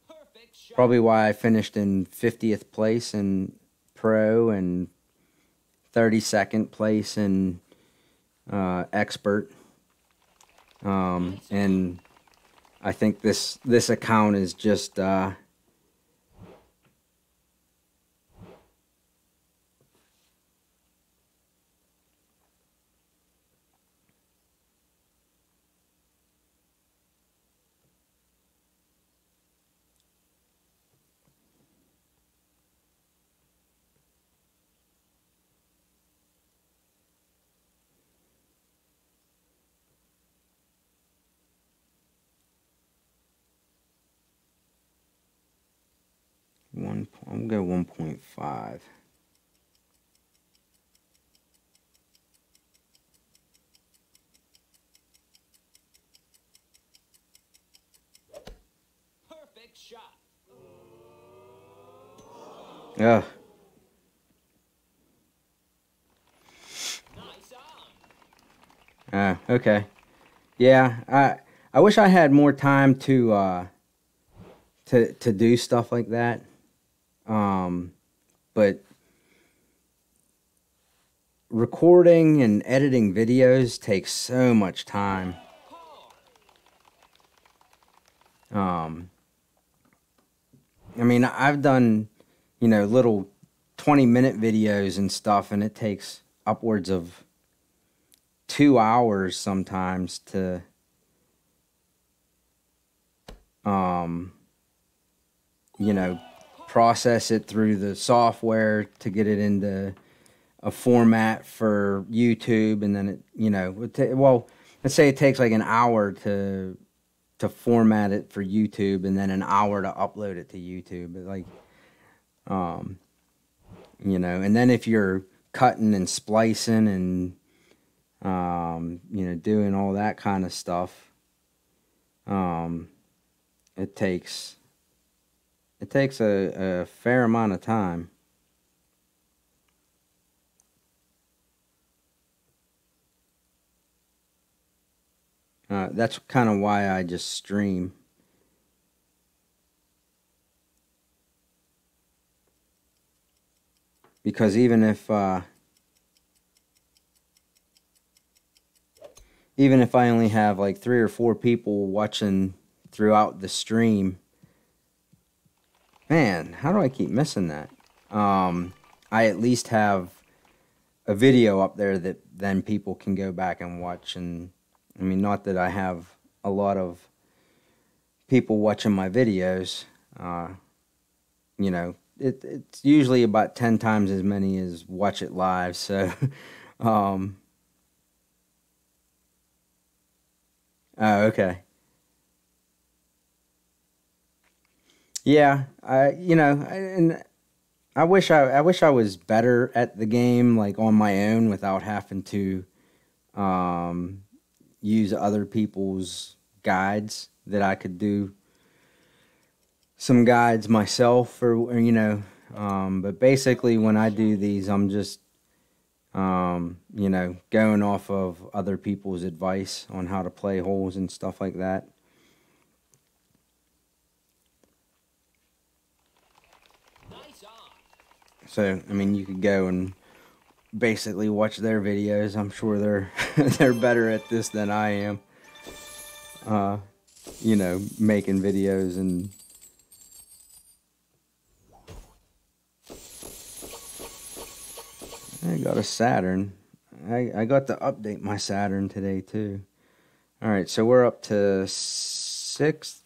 Perfect shot. Probably why I finished in 50th place in pro and 32nd place in expert. And I think this account is just 1. I'm gonna go 1.5. Perfect shot. Ugh. Nice on. Okay. Yeah, I wish I had more time to do stuff like that. But recording and editing videos takes so much time. Hard. I mean, I've done, little 20-minute videos and stuff, and it takes upwards of 2 hours sometimes to you know, process it through the software to get it into a format for YouTube, and then it, well, let's say it takes like an hour to to format it for YouTube and then an hour to upload it to YouTube. Like, you know, and then if you're cutting and splicing and, you know, doing all that kind of stuff, it takes a fair amount of time. That's kind of why I just stream. Because even if I only have like 3 or 4 people watching throughout the stream, man, how do I keep missing that? I at least have a video up there that then people can go back and watch. And I mean, not that I have a lot of people watching my videos. You know, it's usually about 10 times as many as watch it live. So, oh, okay. Yeah, and I wish I was better at the game, like on my own, without having to use other people's guides. That I could do some guides myself, or you know. But basically, when I do these, I'm just you know, going off of other people's advice on how to play holes and stuff like that. So, I mean, you could go and basically watch their videos. I'm sure they're they're better at this than I am. You know, making videos. And I got a Saturn. I got to update my Saturn today too. All right, so we're up to 6th.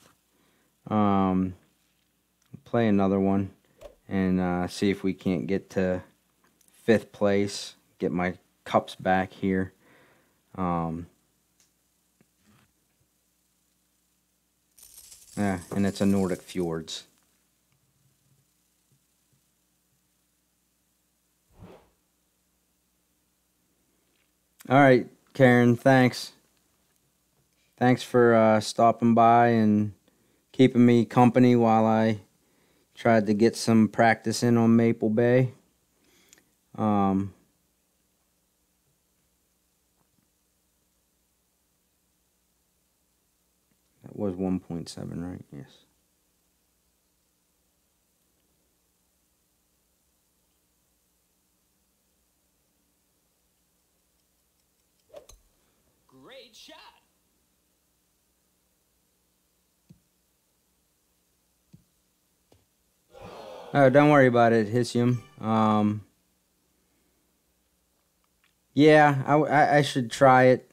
Play another one and see if we can't get to 5th place. Get my cups back here. Yeah, and it's a Nordic Fjords. All right, Karen, thanks. Thanks for stopping by and keeping me company while I tried to get some practice in on Maple Bay. That was 1.7, right? Yes. Great shot. Oh, don't worry about it, Hisium. Yeah, I should try it.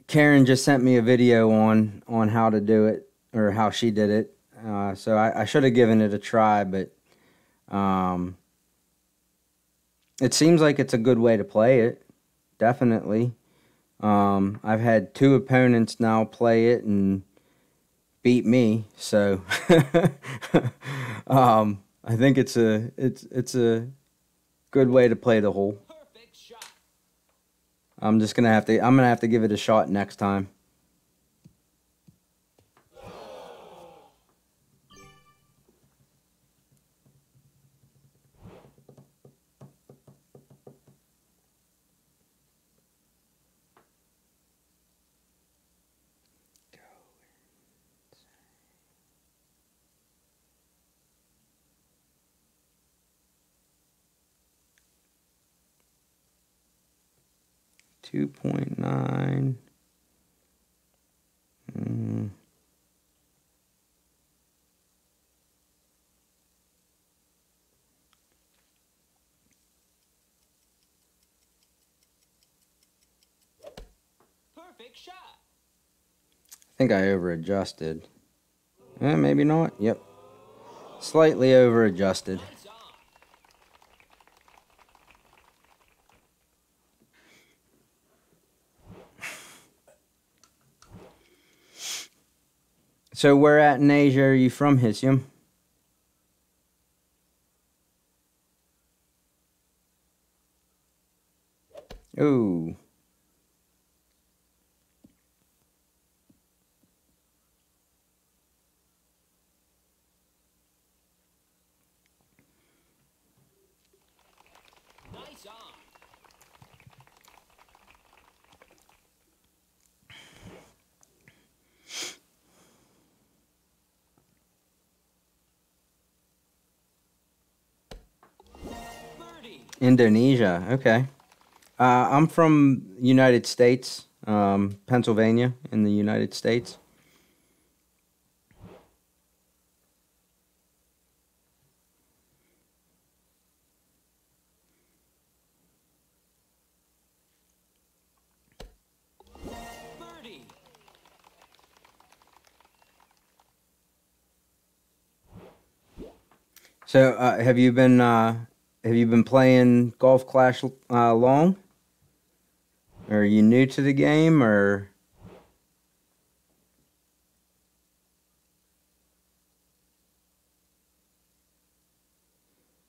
Karen just sent me a video on how to do it, or how she did it. So I should have given it a try, but it seems like it's a good way to play it. Definitely. I've had 2 opponents now play it and beat me, so I think it's a good way to play the hole. Perfect shot. I'm gonna have to give it a shot next time. .9. Perfect shot. I think I over adjusted. Maybe not. Yep. Slightly over adjusted. Nice on. So where at in Asia are you from, Hisium? Ooh. Nice on. Birdie. Indonesia. Okay. I'm from United States, Pennsylvania in the United States. Birdie. So have you been playing Golf Clash long? Or are you new to the game, or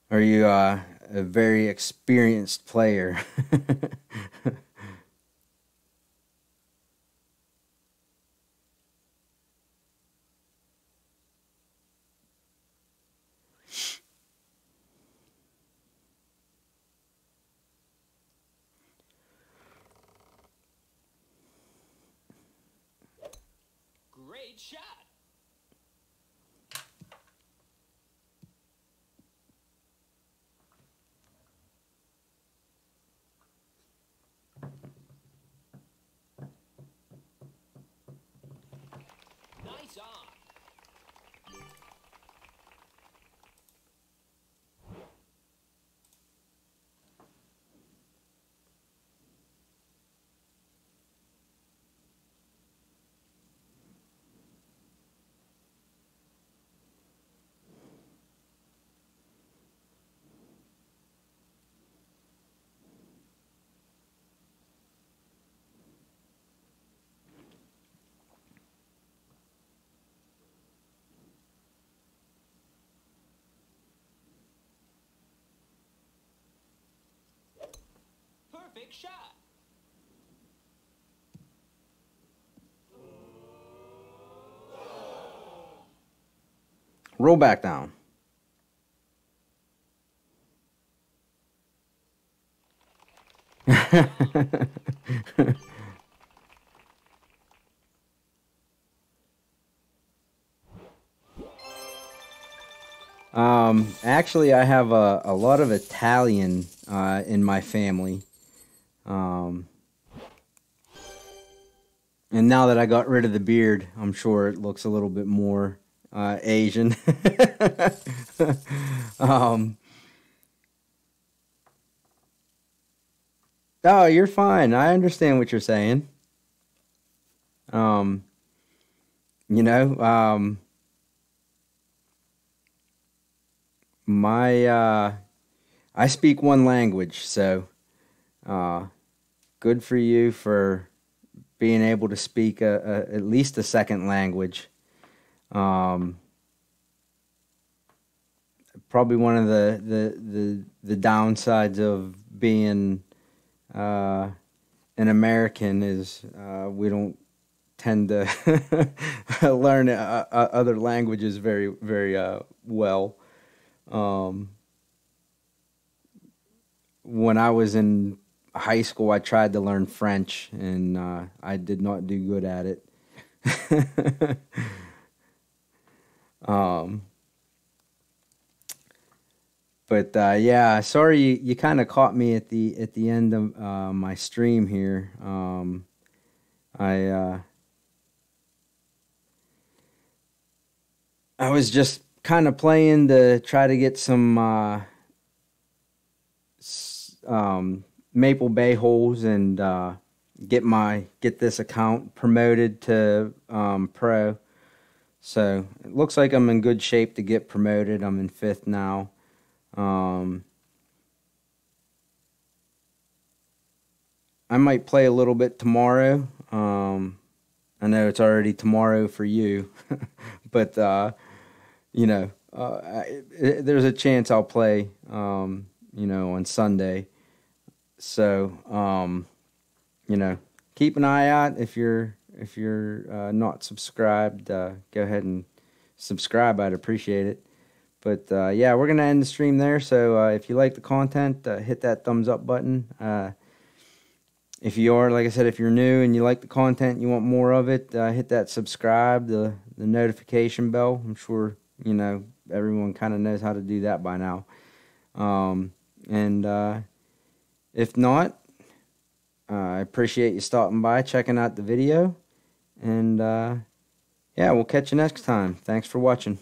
are you a very experienced player? Great shot. Nice on. Perfect shot. Roll back down. Actually, I have a lot of Italian in my family. Um, and now that I got rid of the beard, I'm sure it looks a little bit more Asian. um, oh, you're fine. I understand what you're saying. Um, you know, my I speak one language, so uh, good for you for being able to speak at least a second language. Um, Probably one of the downsides of being uh, an American is we don't tend to learn other languages very well. Um, when I was in high school, I tried to learn French, and I did not do good at it. um, but yeah, sorry you kind of caught me at the end of my stream here. I I was just kind of playing to try to get some Maple Bay holes and get this account promoted to pro. So it looks like I'm in good shape to get promoted. I'm in fifth now. Um, I might play a little bit tomorrow. I know it's already tomorrow for you, but there's a chance I'll play, on Sunday. So, keep an eye out if you're not subscribed. Go ahead and subscribe. I'd appreciate it. But yeah, we're gonna end the stream there. So if you like the content, hit that thumbs up button. If you are, like I said, if you're new and you like the content, you want more of it, hit that subscribe, the notification bell. I'm sure everyone kind of knows how to do that by now. And if not, I appreciate you stopping by, checking out the video, and yeah, we'll catch you next time. Thanks for watching.